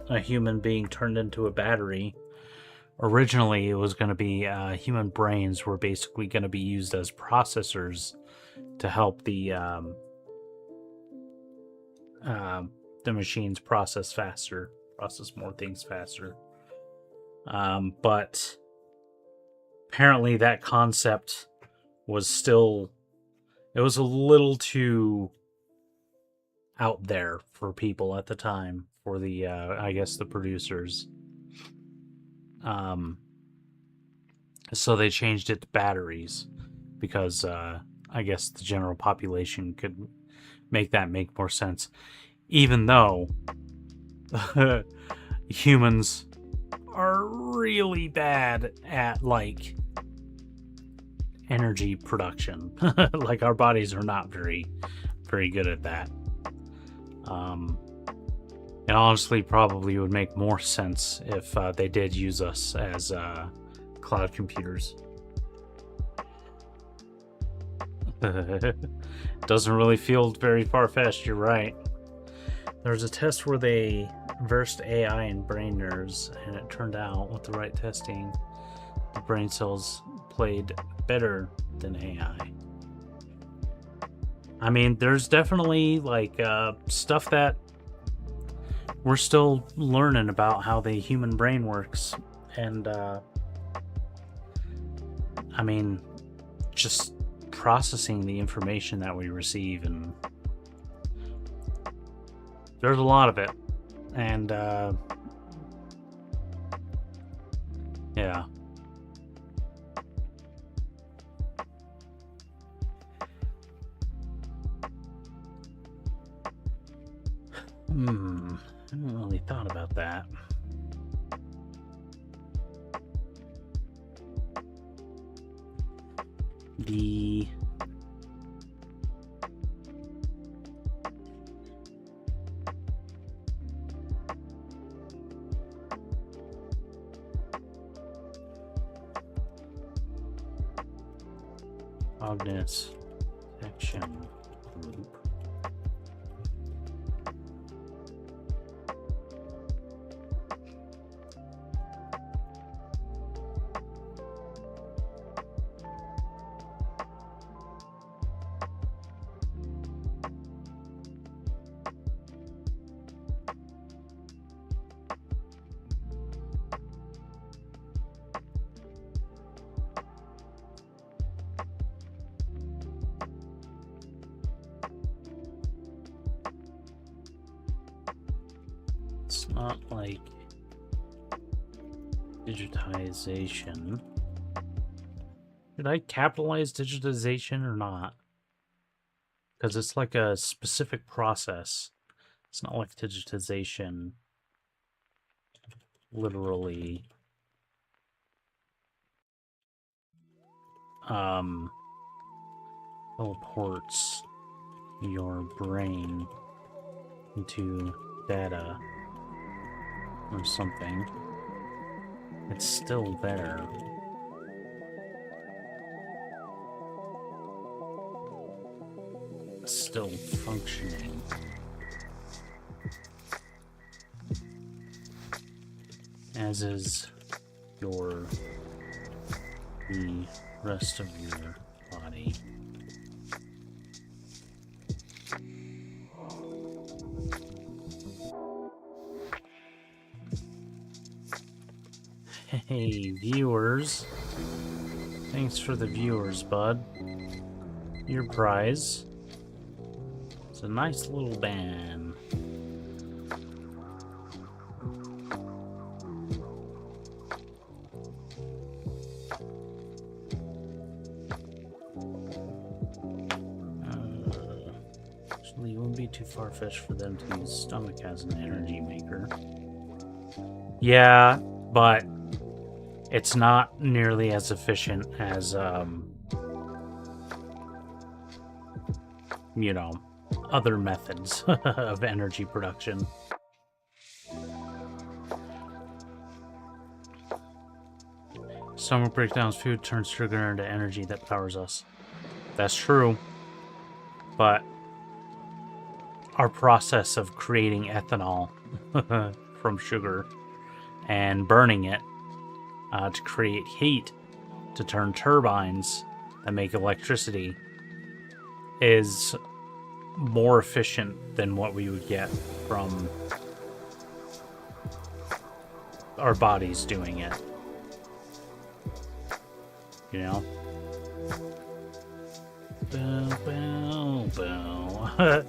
a human being turned into a battery, originally it was going to be human brains were basically going to be used as processors to help the machines process more things faster. But apparently that concept was still, it was a little too out there for people at the time, for the I guess the producers. So they changed it to batteries because I guess the general population could make more sense. Even though humans are really bad at like energy production. Like our bodies are not very good at that. And honestly, probably would make more sense if they did use us as cloud computers. Doesn't really feel very far-fetched, you're right. There was a test where they versed AI in brain nerves, and it turned out with the right testing, the brain cells played better than AI. I mean, there's definitely like stuff that we're still learning about how the human brain works, and I mean, just processing the information that we receive, and there's a lot of it, and yeah. I haven't really thought about that. The Ognis Action Group. It's not like digitization. Should I capitalize digitization or not? Because it's like a specific process. It's not like digitization literally teleports your brain into data or something. It's still there. It's still functioning. As is the rest of your body. Hey, viewers. Thanks for the viewers, bud. Your prize. It's a nice little band. Actually, it wouldn't be too far-fetched for them to use stomach as an energy maker. Yeah, but it's not nearly as efficient as, you know, other methods of energy production. Stomach breakdowns food turns sugar into energy that powers us. That's true. But our process of creating ethanol from sugar and burning it to create heat to turn turbines that make electricity is more efficient than what we would get from our bodies doing it. You know? Bow, bow, bow.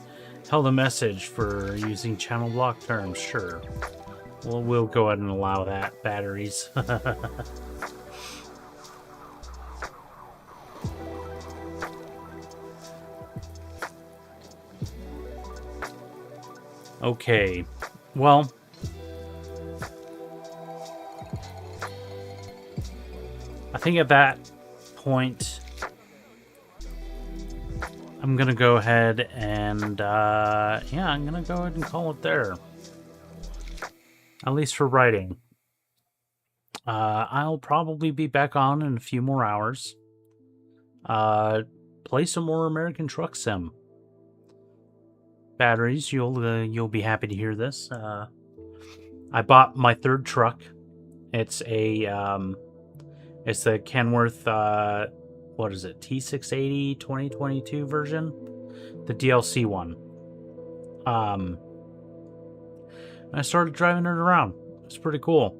Held a message for using channel block terms, sure. Well, we'll go ahead and allow that. Batteries. Okay. Well, I think at that point, I'm gonna go ahead and, yeah, I'm gonna go ahead and call it there. At least for writing. I'll probably be back on in a few more hours. Play some more American Truck Sim. Batteries, you'll be happy to hear this. I bought my third truck. It's it's the Kenworth, what is it, T680 2022 version? The DLC one. I started driving it around. It's pretty cool.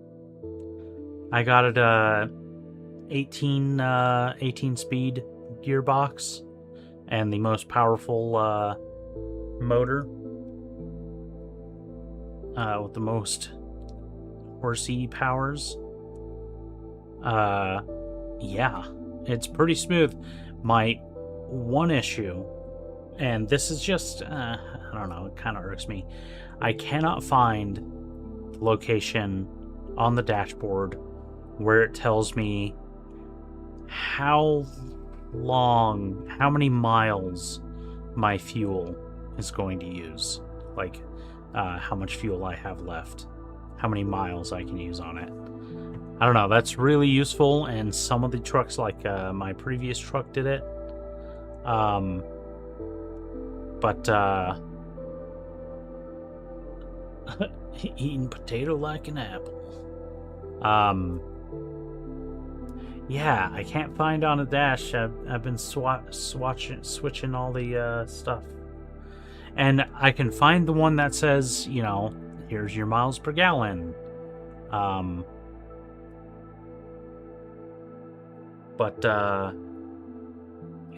I got it 18 speed gearbox and the most powerful motor with the most horsey powers. Yeah, it's pretty smooth. My one issue, and this is just, I don't know, it kind of irks me. I cannot find the location on the dashboard where it tells me how many miles my fuel is going to use. Like, how much fuel I have left. How many miles I can use on it. I don't know, that's really useful, and some of the trucks, like my previous truck did it. Eating potato like an apple. Yeah, I can't find on a dash. I've been switching all the stuff. And I can find the one that says, you know, here's your miles per gallon.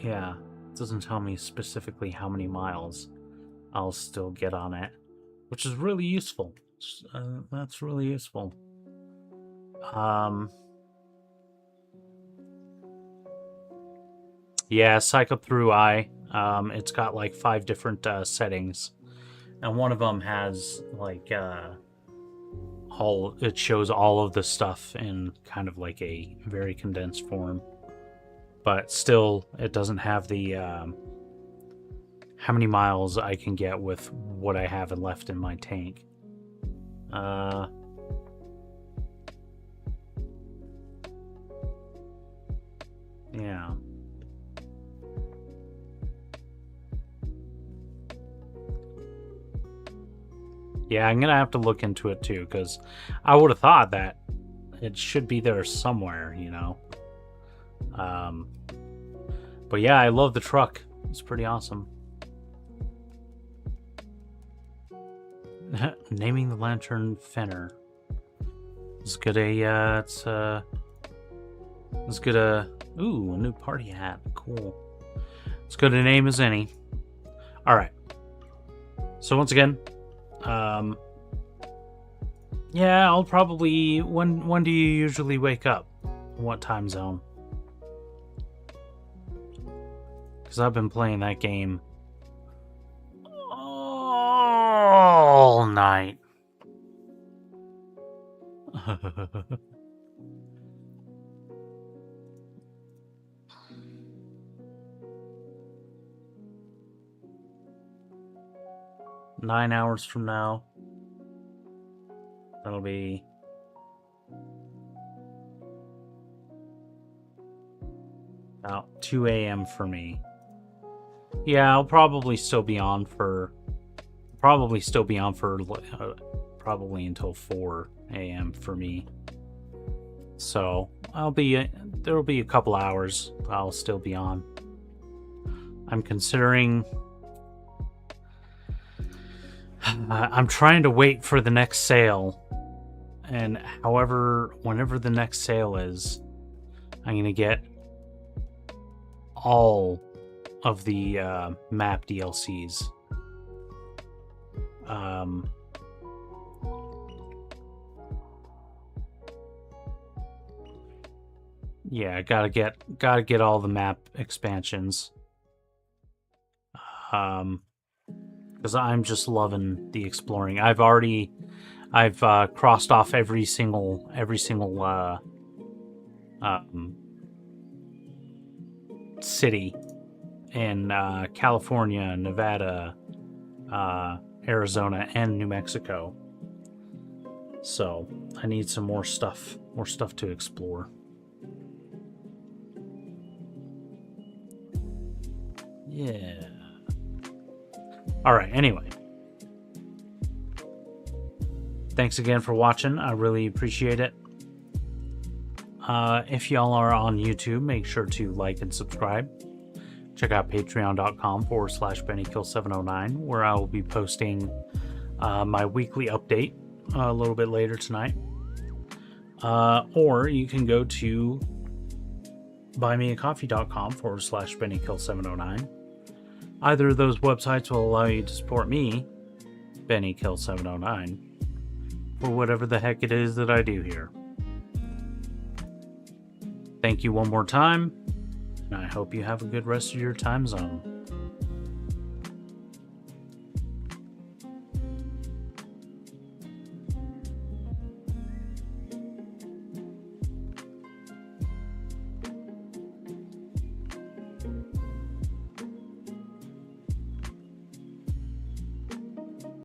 Yeah, it doesn't tell me specifically how many miles I'll still get on it, which is really useful. That's really useful. Yeah, cycle through I. It's got like 5 different settings, and one of them has like it shows all of the stuff in kind of like a very condensed form, but still it doesn't have the how many miles I can get with what I have left in my tank. Yeah. Yeah, I'm gonna have to look into it too, because I would have thought that it should be there somewhere, you know. But yeah, I love the truck. It's pretty awesome. Naming the lantern Fenner. Let's get a ooh, a new party hat. Cool. As good a name as any. Alright. So once again, yeah, I'll probably, when do you usually wake up? What time zone? Because I've been playing that game all night. 9 hours from now, that'll be about 2 a.m. for me. Yeah, I'll probably still be on for probably until 4 a.m. for me. So there'll be a couple hours I'll still be on. I'm considering, I'm trying to wait for the next sale, and whenever the next sale is, I'm gonna get all of the map DLCs. Yeah, gotta get all the map expansions. Because I'm just loving the exploring. I've crossed off every single city in California, Nevada, Arizona, and New Mexico. So I need some more stuff to explore. Yeah. All right. Anyway, thanks again for watching. I really appreciate it. If y'all are on YouTube, make sure to like and subscribe. Check out patreon.com/BennyKill709, where I will be posting my weekly update a little bit later tonight. Or you can go to buymeacoffee.com/BennyKill709. Either of those websites will allow you to support me, BennyKill709, for whatever the heck it is that I do here. Thank you one more time, and I hope you have a good rest of your time zone.